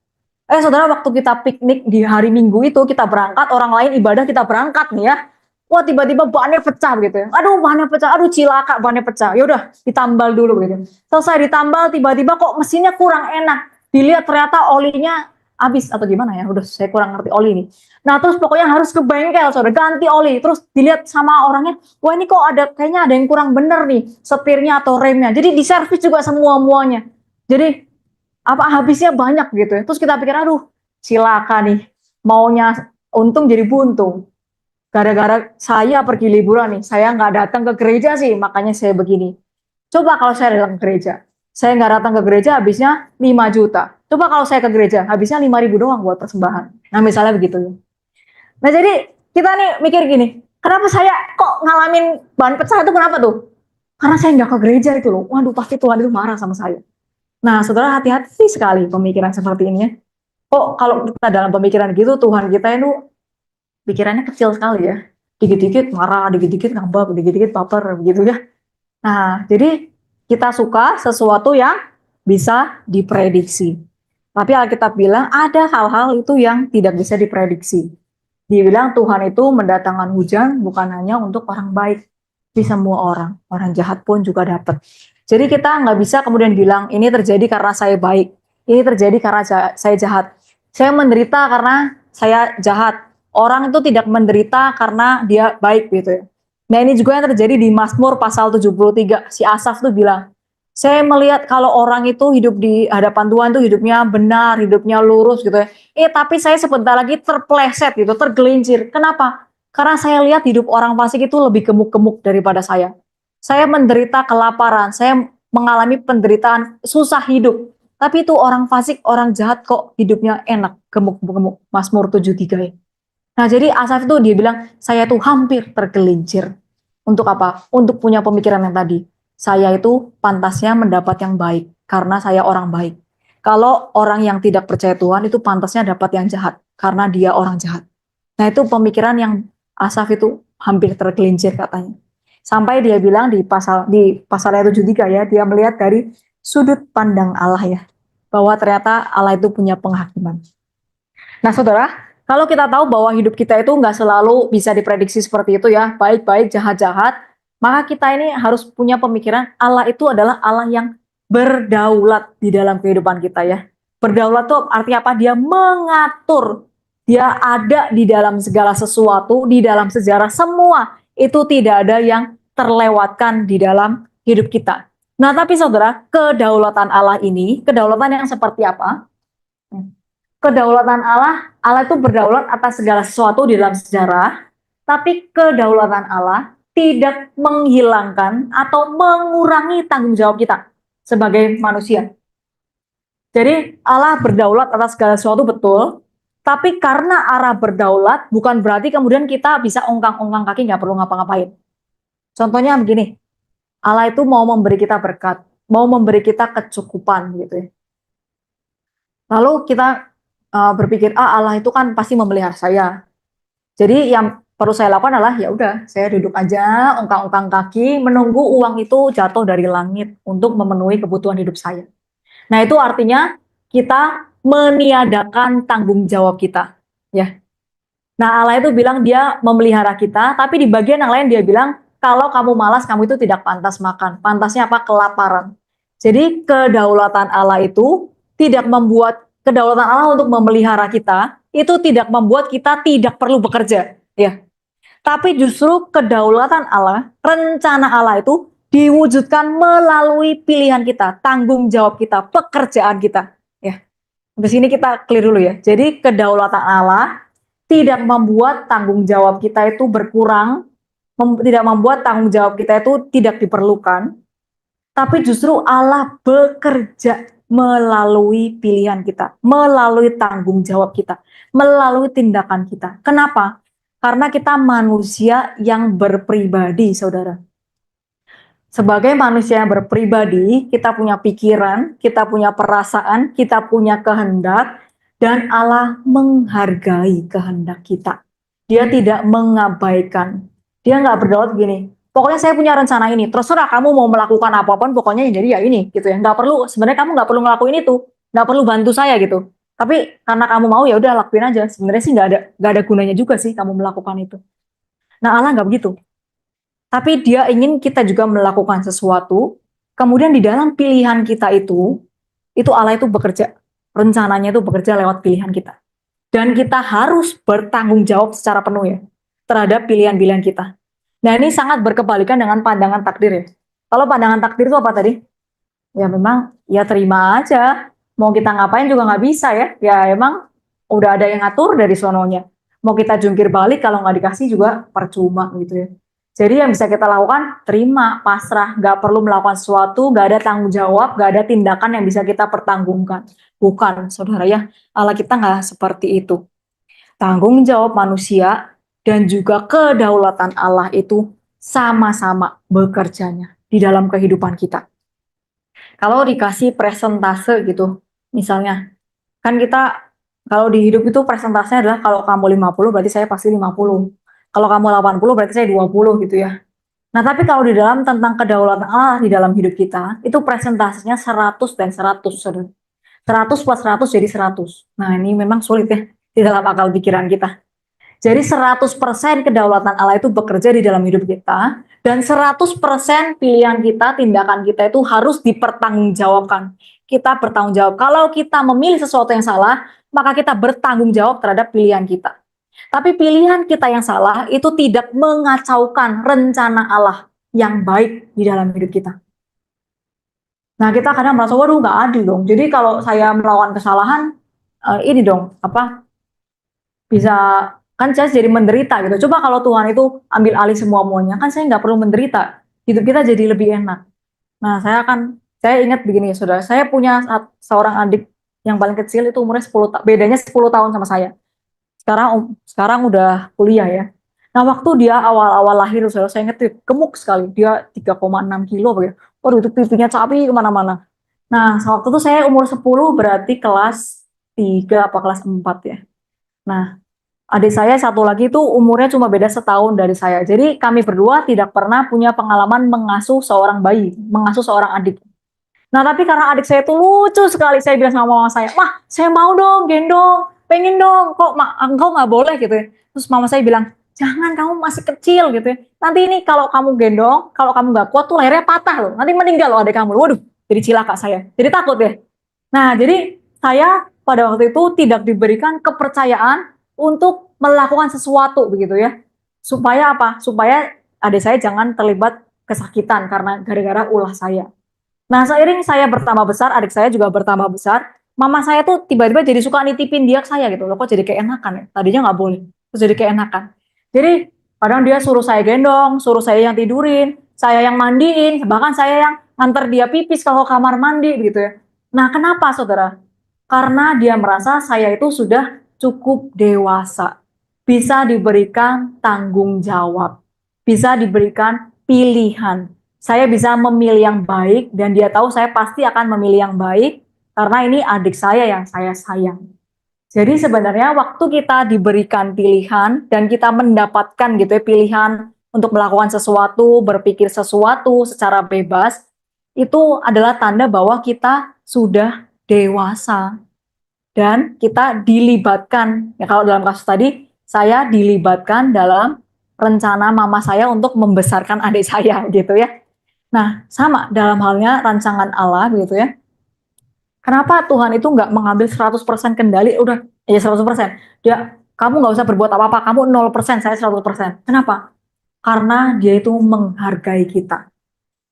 Saudara, waktu kita piknik di hari Minggu itu, kita berangkat, orang lain ibadah, kita berangkat nih ya. Wah, tiba-tiba bannya pecah gitu ya. Aduh, bannya pecah, aduh cilaka bannya pecah. Ya udah, ditambal dulu gitu. Selesai ditambal, tiba-tiba kok mesinnya kurang enak. Dilihat ternyata olinya habis atau gimana ya. Udah, saya kurang ngerti oli ini. Nah, terus pokoknya harus ke bengkel, saudara, ganti oli. Terus dilihat sama orangnya, wah ini kok kayaknya ada yang kurang bener nih, setirnya atau remnya. Jadi diservis juga semua-muanya. Jadi habisnya banyak gitu ya. Terus kita pikir, aduh cilaka nih, maunya untung jadi buntung. Gara-gara saya pergi liburan nih, saya nggak datang ke gereja sih, makanya saya begini. Coba kalau saya datang ke gereja, saya nggak datang ke gereja habisnya 5 juta. Coba kalau saya ke gereja, habisnya 5.000 doang buat persembahan. Nah, misalnya begitu ya. Nah, jadi kita nih mikir gini, kenapa saya kok ngalamin bahan pecah itu, kenapa tuh? Karena saya nggak ke gereja itu loh. Waduh, pasti Tuhan itu marah sama saya. Nah, saudara, hati-hati sekali pemikiran seperti ini ya. Kok kalau kita dalam pemikiran gitu, Tuhan kita itu pikirannya kecil sekali ya. Dikit-dikit marah, dikit-dikit ngambek, dikit-dikit baper, begitu ya. Nah, jadi kita suka sesuatu yang bisa diprediksi. Tapi Alkitab bilang ada hal-hal itu yang tidak bisa diprediksi. Dia bilang Tuhan itu mendatangkan hujan bukan hanya untuk orang baik, di semua orang jahat pun juga dapat. Jadi kita nggak bisa kemudian bilang ini terjadi karena saya baik, ini terjadi karena saya jahat. Saya menderita karena saya jahat. Orang itu tidak menderita karena dia baik gitu ya. Nah, ini juga yang terjadi di Mazmur pasal 73. Si Asaf tuh bilang, saya melihat kalau orang itu hidup di hadapan Tuhan tuh hidupnya benar, hidupnya lurus gitu ya. Tapi saya sebentar lagi terpleset gitu, tergelincir. Kenapa? Karena saya lihat hidup orang fasik itu lebih gemuk-gemuk daripada saya. Saya menderita kelaparan, saya mengalami penderitaan, susah hidup. Tapi itu orang fasik, orang jahat kok hidupnya enak, gemuk-gemuk. Mazmur 73 ya. Nah, jadi Asaf itu dia bilang, saya tuh hampir tergelincir. Untuk apa? Untuk punya pemikiran yang tadi. Saya itu pantasnya mendapat yang baik, karena saya orang baik. Kalau orang yang tidak percaya Tuhan itu pantasnya dapat yang jahat, karena dia orang jahat. Nah, itu pemikiran yang Asaf itu hampir tergelincir katanya. Sampai dia bilang di pasal 73 ya, dia melihat dari sudut pandang Allah ya, bahwa ternyata Allah itu punya penghakiman. Nah, saudara, kalau kita tahu bahwa hidup kita itu nggak selalu bisa diprediksi seperti itu ya, baik-baik, jahat-jahat, maka kita ini harus punya pemikiran Allah itu adalah Allah yang berdaulat di dalam kehidupan kita ya. Berdaulat itu artinya apa? Dia mengatur, dia ada di dalam segala sesuatu, di dalam sejarah semua. Itu tidak ada yang terlewatkan di dalam hidup kita. Nah, tapi saudara, kedaulatan Allah ini, kedaulatan yang seperti apa? Kedaulatan Allah, Allah itu berdaulat atas segala sesuatu di dalam sejarah, tapi kedaulatan Allah tidak menghilangkan atau mengurangi tanggung jawab kita sebagai manusia. Jadi Allah berdaulat atas segala sesuatu betul, tapi karena Allah berdaulat bukan berarti kemudian kita bisa ongkang-ongkang kaki nggak perlu ngapa-ngapain. Contohnya begini, Allah itu mau memberi kita berkat, mau memberi kita kecukupan gitu ya. Lalu kita berpikir, Allah itu kan pasti memelihara saya. Jadi yang perlu saya lakukan adalah ya udah, saya duduk aja, ongkang-ongkang kaki, menunggu uang itu jatuh dari langit untuk memenuhi kebutuhan hidup saya. Nah, itu artinya kita meniadakan tanggung jawab kita, ya. Nah, Allah itu bilang dia memelihara kita, tapi di bagian yang lain dia bilang, kalau kamu malas, kamu itu tidak pantas makan. Pantasnya apa? Kelaparan. Jadi kedaulatan Allah itu tidak membuat kedaulatan Allah untuk memelihara kita, itu tidak membuat kita tidak perlu bekerja, ya. Tapi justru kedaulatan Allah, rencana Allah itu diwujudkan melalui pilihan kita, tanggung jawab kita, pekerjaan kita, ya. Di sini kita clear dulu ya. Jadi kedaulatan Allah tidak membuat tanggung jawab kita itu berkurang, tidak membuat tanggung jawab kita itu tidak diperlukan, tapi justru Allah bekerja melalui pilihan kita, melalui tanggung jawab kita, melalui tindakan kita. Kenapa? Karena kita manusia yang berpribadi, saudara. Sebagai manusia yang berpribadi, kita punya pikiran, kita punya perasaan, kita punya kehendak, dan Allah menghargai kehendak kita. Dia tidak mengabaikan. Dia nggak berdaulat gini, pokoknya saya punya rencana ini, terserah kamu mau melakukan apapun, pokoknya jadi ya ini, gitu ya. Nggak perlu, sebenarnya kamu nggak perlu ngelakuin itu, nggak perlu bantu saya gitu. Tapi karena kamu mau ya udah lakuin aja. Sebenarnya sih nggak ada gunanya juga sih kamu melakukan itu. Nah, Allah nggak begitu. Tapi dia ingin kita juga melakukan sesuatu, kemudian di dalam pilihan kita itu Allah itu bekerja. Rencananya itu bekerja lewat pilihan kita. Dan kita harus bertanggung jawab secara penuh ya, terhadap pilihan-pilihan kita. Nah, ini sangat berkebalikan dengan pandangan takdir ya. Kalau pandangan takdir itu apa tadi? Ya memang, ya terima aja. Mau kita ngapain juga nggak bisa ya. Ya emang udah ada yang ngatur dari sononya. Mau kita jungkir balik kalau nggak dikasih juga percuma gitu ya. Jadi yang bisa kita lakukan, terima, pasrah, nggak perlu melakukan sesuatu, nggak ada tanggung jawab, nggak ada tindakan yang bisa kita pertanggungkan. Bukan, saudara ya, Allah kita nggak seperti itu. Tanggung jawab manusia dan juga kedaulatan Allah itu sama-sama bekerjanya di dalam kehidupan kita. Kalau dikasih presentase gitu, misalnya, kan kita kalau di hidup itu presentasenya adalah kalau kamu 50 berarti saya pasti 50. Kalau kamu 80 berarti saya 20 gitu ya. Nah, tapi kalau di dalam tentang kedaulatan Allah di dalam hidup kita, itu presentasinya 100 dan 100, saudara. 100 plus 100 jadi 100. Nah, ini memang sulit ya di dalam akal pikiran kita. Jadi 100% kedaulatan Allah itu bekerja di dalam hidup kita, dan 100% pilihan kita, tindakan kita itu harus dipertanggungjawabkan. Kita bertanggung jawab. Kalau kita memilih sesuatu yang salah, maka kita bertanggung jawab terhadap pilihan kita. Tapi pilihan kita yang salah itu tidak mengacaukan rencana Allah yang baik di dalam hidup kita. Nah, kita kadang merasa, waduh nggak adil dong. Jadi kalau saya melakukan kesalahan, ini dong, bisa, kan saya jadi menderita gitu. Coba kalau Tuhan itu ambil alih semua-muanya, kan saya nggak perlu menderita. Hidup kita jadi lebih enak. Nah, saya akan Saya ingat begini ya saudara, saya punya seorang adik yang paling kecil itu umurnya 10 tahun, bedanya 10 tahun sama saya. Sekarang udah kuliah ya. Nah, waktu dia awal-awal lahir, saudara, saya ingat dia gemuk sekali. Dia 3,6 kilo begitu. Waduh, itu pipinya capi kemana-mana. Nah, waktu itu saya umur 10 berarti kelas 3 apa kelas 4 ya. Nah, adik saya satu lagi itu umurnya cuma beda setahun dari saya. Jadi kami berdua tidak pernah punya pengalaman mengasuh seorang bayi, mengasuh seorang adik. Nah, tapi karena adik saya itu lucu sekali, saya bilang sama mama saya, "Mah, saya mau dong gendong, pengen dong, kok engkau nggak boleh," gitu ya. Terus mama saya bilang, "Jangan, kamu masih kecil," gitu ya. "Nanti ini kalau kamu gendong, kalau kamu nggak kuat tuh lehernya patah loh, nanti meninggal loh adik kamu." Waduh, jadi cilaka saya, jadi takut ya. Nah, jadi saya pada waktu itu tidak diberikan kepercayaan untuk melakukan sesuatu begitu ya. Supaya apa? Supaya adik saya jangan terlibat kesakitan karena gara-gara ulah saya. Nah, seiring saya bertambah besar, adik saya juga bertambah besar, mama saya tuh tiba-tiba jadi suka nitipin dia ke saya gitu loh, kok jadi keenakan ya? Tadinya nggak boleh, terus jadi keenakan. Jadi kadang dia suruh saya gendong, suruh saya yang tidurin, saya yang mandiin, bahkan saya yang nganter dia pipis kalau kamar mandi gitu ya. Nah, kenapa saudara? Karena dia merasa saya itu sudah cukup dewasa, bisa diberikan tanggung jawab, bisa diberikan pilihan. Saya bisa memilih yang baik dan dia tahu saya pasti akan memilih yang baik karena ini adik saya yang saya sayang. Jadi sebenarnya waktu kita diberikan pilihan dan kita mendapatkan gitu ya pilihan untuk melakukan sesuatu, berpikir sesuatu secara bebas, itu adalah tanda bahwa kita sudah dewasa dan kita dilibatkan. Ya kalau dalam kasus tadi saya dilibatkan dalam rencana mama saya untuk membesarkan adik saya gitu ya. Nah, sama dalam halnya rancangan Allah gitu ya. Kenapa Tuhan itu nggak mengambil 100% kendali, udah ya 100%. Dia, kamu nggak usah berbuat apa-apa, kamu 0%, saya 100%. Kenapa? Karena dia itu menghargai kita.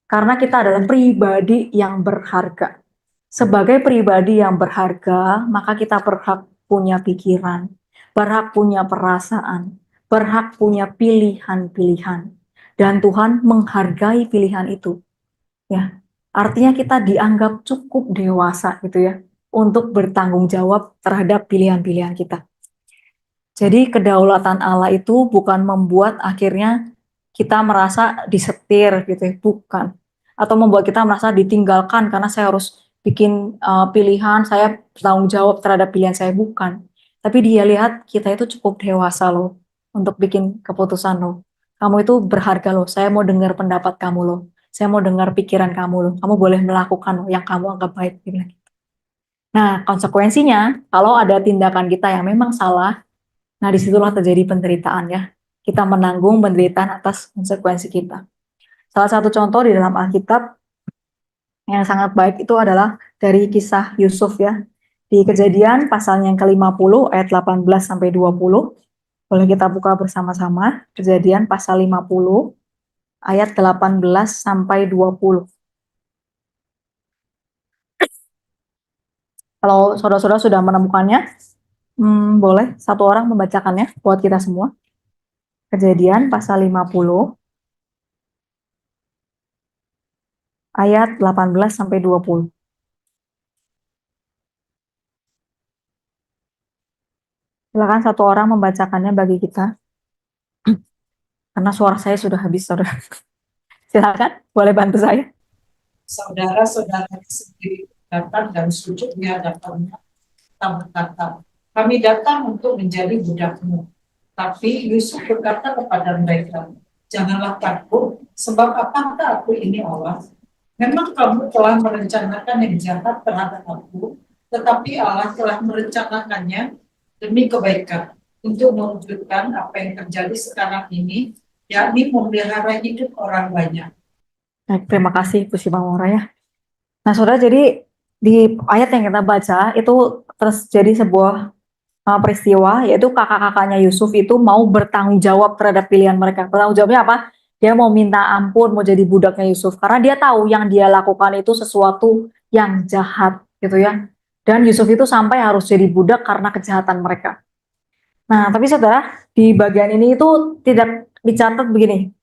Karena kita adalah pribadi yang berharga. Sebagai pribadi yang berharga, maka kita berhak punya pikiran, berhak punya perasaan, berhak punya pilihan-pilihan. Dan Tuhan menghargai pilihan itu. Ya, artinya kita dianggap cukup dewasa gitu ya untuk bertanggung jawab terhadap pilihan-pilihan kita. Jadi kedaulatan Allah itu bukan membuat akhirnya kita merasa disetir gitu ya, bukan. Atau membuat kita merasa ditinggalkan karena saya harus bikin pilihan, saya bertanggung jawab terhadap pilihan saya, bukan. Tapi dia lihat kita itu cukup dewasa loh untuk bikin keputusan loh. Kamu itu berharga loh, saya mau dengar pendapat kamu loh. Saya mau dengar pikiran kamu loh. Kamu boleh melakukan loh yang kamu anggap baik. Dia bilang gitu. Nah, konsekuensinya kalau ada tindakan kita yang memang salah, nah, disitulah terjadi penderitaan ya. Kita menanggung penderitaan atas konsekuensi kita. Salah satu contoh di dalam Alkitab yang sangat baik itu adalah dari kisah Yusuf ya. Di Kejadian pasalnya yang ke-50 ayat 18 sampai 20. Boleh kita buka bersama-sama. Kejadian pasal 50 ayat 18 sampai 20. Kalau saudara-saudara sudah menemukannya, boleh satu orang membacakannya buat kita semua. Kejadian pasal 50 ayat 18 sampai 20. Silakan satu orang membacakannya bagi kita, karena suara saya sudah habis, saudara. Silakan, boleh bantu saya. Saudara-saudara sendiri datang dan sujud di hadapannya, kita berkata, kami datang untuk menjadi budakmu. Tapi Yusuf berkata kepada mereka, janganlah takut, sebab apakah aku ini Allah? Memang kamu telah merencanakan yang jahat terhadap aku, tetapi Allah telah merencanakannya demi kebaikan, untuk mewujudkan apa yang terjadi sekarang ini, yakni memelihara hidup orang banyak. Baik, terima kasih Bu Simamora ya. Nah, saudara, jadi di ayat yang kita baca itu terjadi sebuah peristiwa, yaitu kakak-kakaknya Yusuf itu mau bertanggung jawab terhadap pilihan mereka. Bertanggung jawabnya apa? Dia mau minta ampun, mau jadi budaknya Yusuf, karena dia tahu yang dia lakukan itu sesuatu yang jahat gitu ya. Dan Yusuf itu sampai harus jadi budak karena kejahatan mereka. Nah, tapi saudara, di bagian ini itu tidak dicatat begini.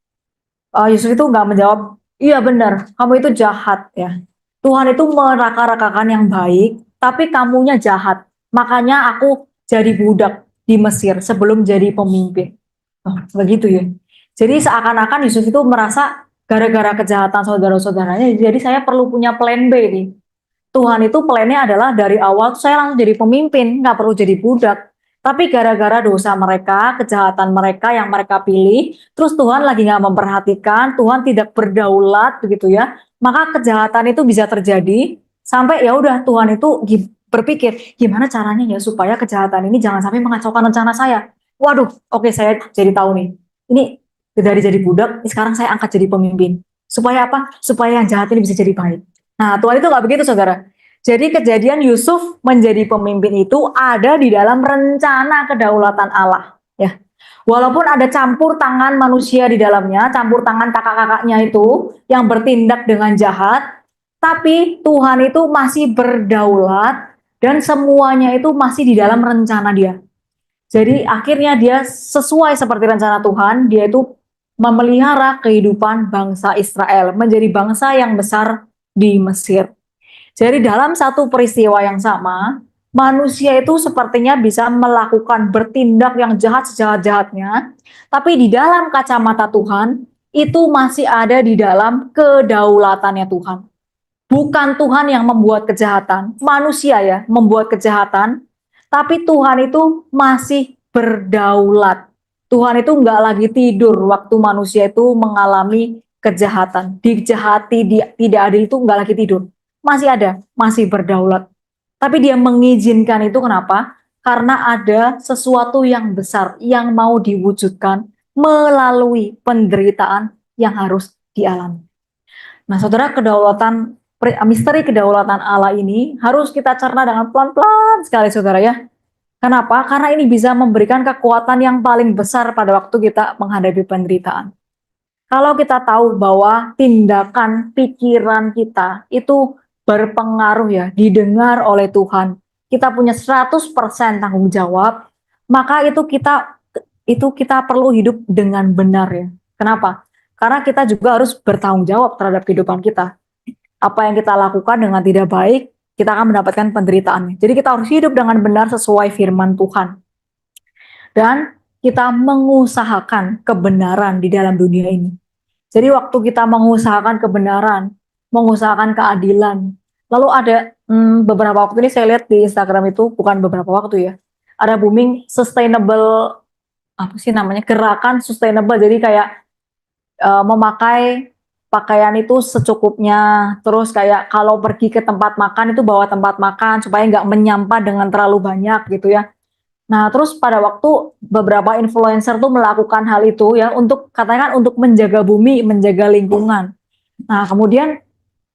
Yusuf itu nggak menjawab, iya benar, kamu itu jahat ya. Tuhan itu meraka-rakakan yang baik, tapi kamunya jahat. Makanya aku jadi budak di Mesir sebelum jadi pemimpin. Oh, begitu ya. Jadi seakan-akan Yusuf itu merasa gara-gara kejahatan saudara-saudaranya, jadi saya perlu punya plan B nih. Tuhan itu plannya adalah dari awal saya langsung jadi pemimpin, nggak perlu jadi budak. Tapi gara-gara dosa mereka, kejahatan mereka yang mereka pilih, terus Tuhan lagi nggak memperhatikan, Tuhan tidak berdaulat begitu ya, maka kejahatan itu bisa terjadi sampai ya udah Tuhan itu berpikir gimana caranya ya supaya kejahatan ini jangan sampai mengacaukan rencana saya. Waduh, oke saya jadi tahu nih. Ini dari jadi budak, sekarang saya angkat jadi pemimpin. Supaya apa? Supaya yang jahat ini bisa jadi baik. Nah, Tuhan itu nggak begitu, saudara. Jadi kejadian Yusuf menjadi pemimpin itu ada di dalam rencana kedaulatan Allah. Ya, walaupun ada campur tangan manusia di dalamnya, campur tangan kakak-kakaknya itu yang bertindak dengan jahat, tapi Tuhan itu masih berdaulat dan semuanya itu masih di dalam rencana Dia. Jadi akhirnya dia sesuai seperti rencana Tuhan, dia itu memelihara kehidupan bangsa Israel, menjadi bangsa yang besar di Mesir. Jadi dalam satu peristiwa yang sama, manusia itu sepertinya bisa melakukan bertindak yang jahat sejahat-jahatnya, tapi di dalam kacamata Tuhan, itu masih ada di dalam kedaulatannya Tuhan. Bukan Tuhan yang membuat kejahatan, manusia ya membuat kejahatan, tapi Tuhan itu masih berdaulat. Tuhan itu nggak lagi tidur waktu manusia itu mengalami kejahatan, dijahati, tidak adil itu nggak lagi tidur. Masih ada, masih berdaulat. Tapi dia mengizinkan itu kenapa? Karena ada sesuatu yang besar yang mau diwujudkan melalui penderitaan yang harus dialami. Nah, saudara, misteri kedaulatan Allah ini harus kita cerna dengan pelan-pelan sekali, saudara ya. Kenapa? Karena ini bisa memberikan kekuatan yang paling besar pada waktu kita menghadapi penderitaan. Kalau kita tahu bahwa tindakan pikiran kita itu berpengaruh ya, didengar oleh Tuhan, kita punya 100% tanggung jawab, maka itu kita perlu hidup dengan benar ya. Kenapa? Karena kita juga harus bertanggung jawab terhadap kehidupan kita. Apa yang kita lakukan dengan tidak baik, kita akan mendapatkan penderitaan. Jadi kita harus hidup dengan benar sesuai firman Tuhan. Dan kita mengusahakan kebenaran di dalam dunia ini. Jadi waktu kita mengusahakan kebenaran, mengusahakan keadilan, lalu ada beberapa waktu ini saya lihat di Instagram itu, bukan beberapa waktu ya, ada booming sustainable, apa sih namanya, gerakan sustainable. Jadi kayak memakai pakaian itu secukupnya, terus kayak kalau pergi ke tempat makan itu bawa tempat makan supaya nggak menyampah dengan terlalu banyak gitu ya. Nah, terus pada waktu beberapa influencer tuh melakukan hal itu ya untuk katakan untuk menjaga bumi, menjaga lingkungan. Nah, kemudian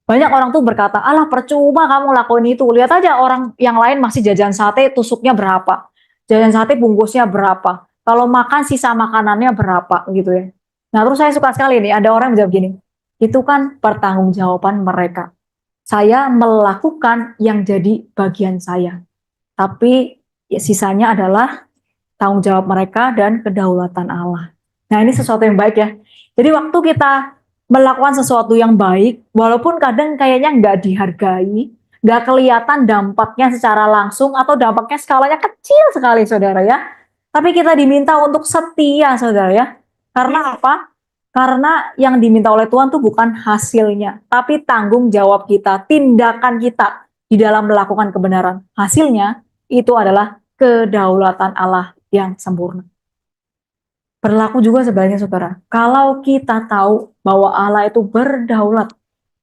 banyak orang tuh berkata, alah percuma kamu lakuin itu. Lihat aja orang yang lain masih jajan sate tusuknya berapa, jajan sate bungkusnya berapa, kalau makan sisa makanannya berapa gitu ya. Nah, terus saya suka sekali nih ada orang yang menjawab gini, itu kan pertanggungjawaban mereka. Saya melakukan yang jadi bagian saya. Tapi ya, sisanya adalah tanggung jawab mereka dan kedaulatan Allah. Nah, ini sesuatu yang baik ya. Jadi waktu kita melakukan sesuatu yang baik, walaupun kadang kayaknya nggak dihargai, nggak kelihatan dampaknya secara langsung atau dampaknya skalanya kecil sekali, saudara ya. Tapi kita diminta untuk setia, saudara ya. Karena apa? Karena yang diminta oleh Tuhan itu bukan hasilnya, tapi tanggung jawab kita, tindakan kita di dalam melakukan kebenaran. Hasilnya itu adalah kedaulatan Allah yang sempurna. Berlaku juga sebaliknya, saudara. Kalau kita tahu bahwa Allah itu berdaulat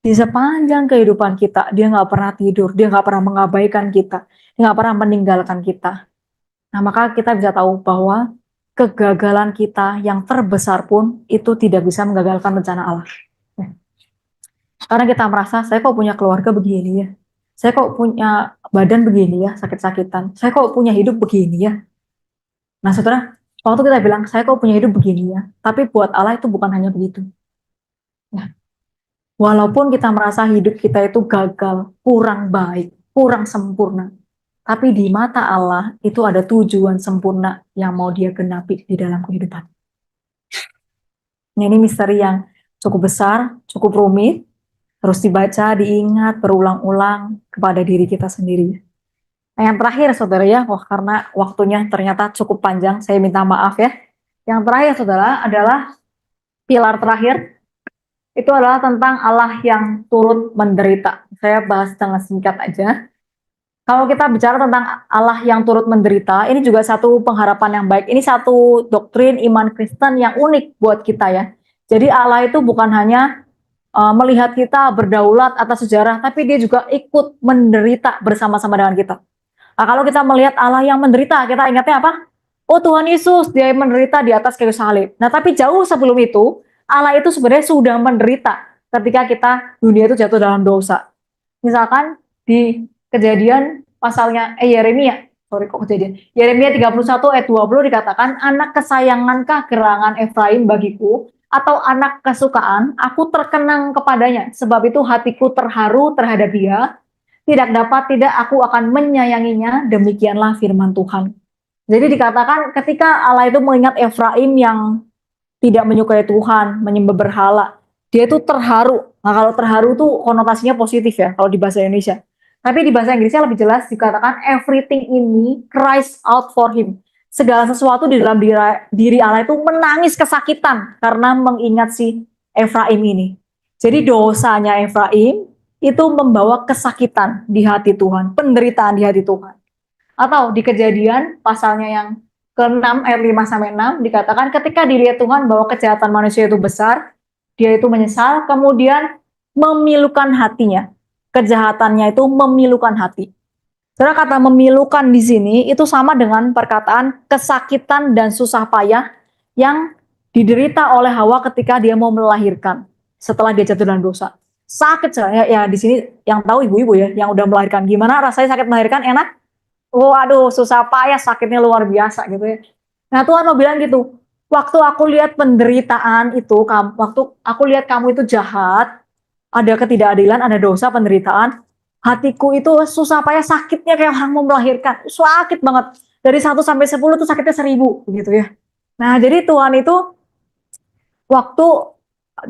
di sepanjang kehidupan kita, dia nggak pernah tidur, dia nggak pernah mengabaikan kita, dia nggak pernah meninggalkan kita. Nah, maka kita bisa tahu bahwa kegagalan kita yang terbesar pun itu tidak bisa menggagalkan rencana Allah. Karena kita merasa, saya kok punya keluarga begini ya, saya kok punya badan begini ya, sakit-sakitan, saya kok punya hidup begini ya. Nah, saudara, waktu kita bilang, saya kok punya hidup begini ya, tapi buat Allah itu bukan hanya begitu. Nah, walaupun kita merasa hidup kita itu gagal, kurang baik, kurang sempurna, tapi di mata Allah itu ada tujuan sempurna yang mau dia genapi di dalam kehidupan. Nah, ini misteri yang cukup besar, cukup rumit, terus dibaca, diingat, berulang-ulang kepada diri kita sendiri. Nah, yang terakhir saudara ya, karena waktunya ternyata cukup panjang, saya minta maaf ya. Yang terakhir saudara adalah pilar terakhir, itu adalah tentang Allah yang turut menderita. Saya bahas dengan singkat aja. Kalau kita bicara tentang Allah yang turut menderita, ini juga satu pengharapan yang baik. Ini satu doktrin iman Kristen yang unik buat kita ya. Jadi Allah itu bukan hanya melihat kita berdaulat atas sejarah, tapi dia juga ikut menderita bersama-sama dengan kita. Nah, kalau kita melihat Allah yang menderita, kita ingatnya apa? Oh, Tuhan Yesus, dia menderita di atas kayu salib. Nah, tapi jauh sebelum itu, Allah itu sebenarnya sudah menderita ketika dunia itu jatuh dalam dosa. Misalkan di Kejadian pasalnya Yeremia 31 ayat 20 dikatakan, anak kesayangankah gerangan Efraim bagiku, atau anak kesukaan, aku terkenang kepadanya, sebab itu hatiku terharu terhadap dia, tidak aku akan menyayanginya, demikianlah firman Tuhan. Jadi dikatakan ketika Allah itu mengingat Efraim yang tidak menyukai Tuhan, menyembah berhala, dia itu terharu. Nah, kalau terharu itu konotasinya positif ya, kalau di bahasa Indonesia. Tapi di bahasa Inggrisnya lebih jelas dikatakan everything in me cries out for him. Segala sesuatu di dalam diri Allah itu menangis kesakitan karena mengingat si Efraim ini. Jadi dosanya Efraim itu membawa kesakitan di hati Tuhan, penderitaan di hati Tuhan. Atau di Kejadian pasalnya yang ke-6 ayat 5-6 dikatakan ketika dilihat Tuhan bahwa kejahatan manusia itu besar, dia itu menyesal, kemudian memilukan hatinya. Kejahatannya itu memilukan hati. Saudara, kata memilukan di sini itu sama dengan perkataan kesakitan dan susah payah yang diderita oleh Hawa ketika dia mau melahirkan setelah dia jatuh dalam dosa. Sakit ya di sini yang tahu ibu-ibu ya yang udah melahirkan, gimana rasanya sakit melahirkan? Enak? Waduh, susah payah, sakitnya luar biasa gitu ya. Nah, Tuhan mau bilang gitu, waktu aku lihat penderitaan itu, waktu aku lihat kamu itu jahat, ada ketidakadilan, ada dosa, penderitaan, hatiku itu susah payah, sakitnya kayak orang mau melahirkan, sakit banget. Dari 1 sampai 10 tuh sakitnya 1000 gitu ya. Nah, jadi Tuhan itu waktu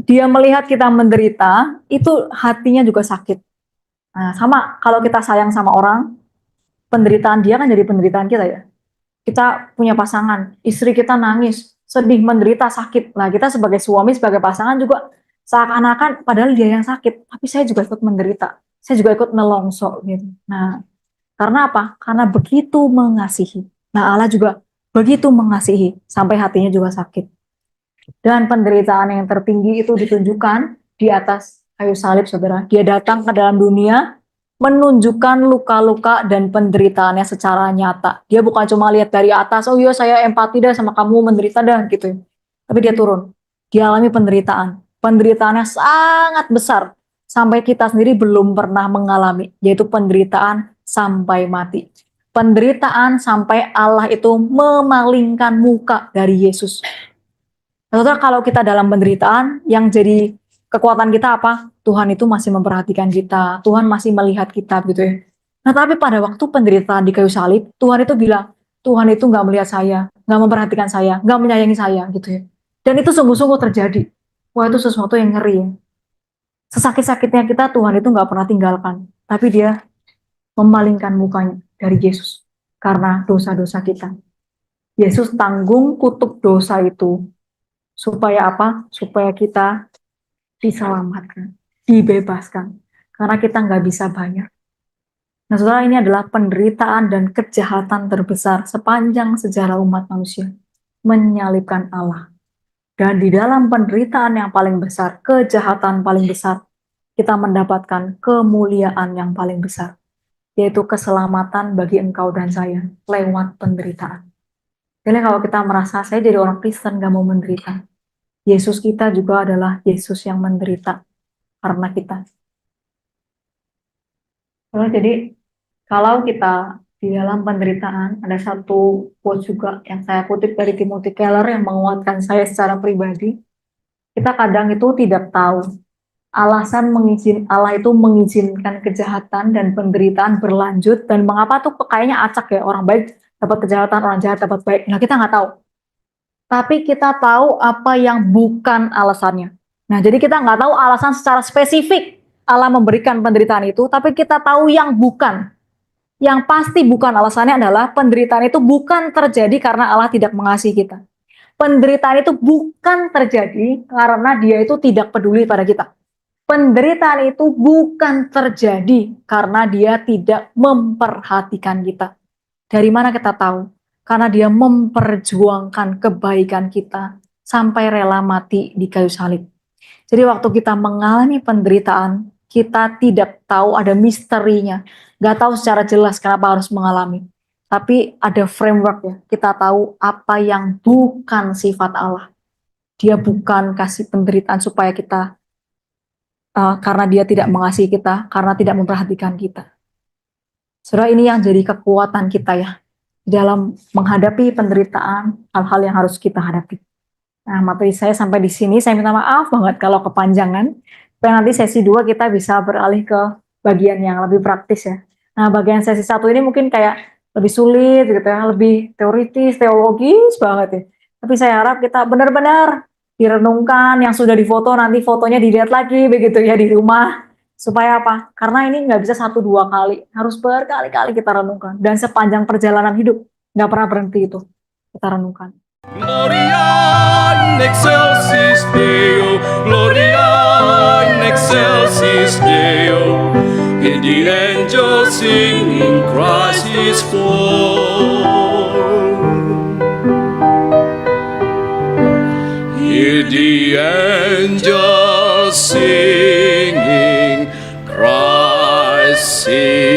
dia melihat kita menderita, itu hatinya juga sakit. Nah, sama kalau kita sayang sama orang, penderitaan dia kan jadi penderitaan kita ya. Kita punya pasangan, istri kita nangis, sedih, menderita, sakit. Nah, kita sebagai suami, sebagai pasangan juga seakan-akan padahal dia yang sakit, tapi saya juga ikut menderita. Saya juga ikut nelongso gitu. Nah, karena apa? Karena begitu mengasihi. Nah, Allah juga begitu mengasihi sampai hatinya juga sakit. Dan penderitaan yang tertinggi itu ditunjukkan di atas kayu salib, saudara. Dia datang ke dalam dunia menunjukkan luka-luka dan penderitaannya secara nyata. Dia bukan cuma lihat dari atas, oh iya saya empati dah sama kamu menderita dah gitu. Tapi dia turun, dia alami penderitaan. Penderitaannya sangat besar sampai kita sendiri belum pernah mengalami, yaitu penderitaan sampai mati. Penderitaan sampai Allah itu memalingkan muka dari Yesus. Saudara, kalau kita dalam penderitaan, yang jadi kekuatan kita apa? Tuhan itu masih memperhatikan kita, Tuhan masih melihat kita gitu ya. Nah, tapi pada waktu penderitaan di kayu salib, Tuhan itu bilang, Tuhan itu nggak melihat saya, nggak memperhatikan saya, nggak menyayangi saya gitu ya. Dan itu sungguh-sungguh terjadi. Wah, itu sesuatu yang ngeri ya. Sesakit-sakitnya kita, Tuhan itu nggak pernah tinggalkan, tapi dia memalingkan mukanya dari Yesus karena dosa-dosa kita. Yesus tanggung kutuk dosa itu. Supaya apa? Supaya kita diselamatkan, dibebaskan. Karena kita nggak bisa bayar. Nah, saudara, ini adalah penderitaan dan kejahatan terbesar sepanjang sejarah umat manusia. Menyalibkan Allah. Dan di dalam penderitaan yang paling besar, kejahatan paling besar, kita mendapatkan kemuliaan yang paling besar. Yaitu keselamatan bagi engkau dan saya lewat penderitaan. Jadi kalau kita merasa saya jadi orang Kristen gak mau menderita, Yesus kita juga adalah Yesus yang menderita karena kita. Jadi kalau kita di dalam penderitaan, ada satu quote juga yang saya kutip dari Timothy Keller yang menguatkan saya secara pribadi. Kita kadang itu tidak tahu alasan Allah itu mengizinkan kejahatan dan penderitaan berlanjut, dan mengapa tuh kayaknya acak ya, orang baik dapat kejahatan, orang jahat dapat baik. Nah, kita nggak tahu. Tapi kita tahu apa yang bukan alasannya. Nah, jadi kita nggak tahu alasan secara spesifik Allah memberikan penderitaan itu, tapi kita tahu yang bukan. Yang pasti bukan alasannya adalah penderitaan itu bukan terjadi karena Allah tidak mengasihi kita. Penderitaan itu bukan terjadi karena dia itu tidak peduli pada kita. Penderitaan itu bukan terjadi karena dia tidak memperhatikan kita. Dari mana kita tahu? Karena dia memperjuangkan kebaikan kita sampai rela mati di kayu salib. Jadi waktu kita mengalami penderitaan, kita tidak tahu ada misterinya. Nggak tahu secara jelas kenapa harus mengalami. Tapi ada framework ya. Kita tahu apa yang bukan sifat Allah. Dia bukan kasih penderitaan supaya kita, karena dia tidak mengasihi kita, karena tidak memperhatikan kita. Saudara, ini yang jadi kekuatan kita ya. Dalam menghadapi penderitaan, hal-hal yang harus kita hadapi. Nah, materi saya sampai di sini. Saya minta maaf banget kalau kepanjangan. Supaya nanti sesi 2 kita bisa beralih ke bagian yang lebih praktis ya. Nah, bagian sesi 1 ini mungkin kayak lebih sulit gitu ya, lebih teoritis, teologis banget ya. Tapi saya harap kita benar-benar direnungkan, yang sudah difoto nanti fotonya dilihat lagi begitu ya di rumah. Supaya apa? Karena ini nggak bisa 1-2 kali, harus berkali-kali kita renungkan. Dan sepanjang perjalanan hidup, nggak pernah berhenti itu kita renungkan. Gloria in excelsis Deo, Gloria in excelsis Deo. And the angels singing, Christ is born. Hear the angels singing, Christ is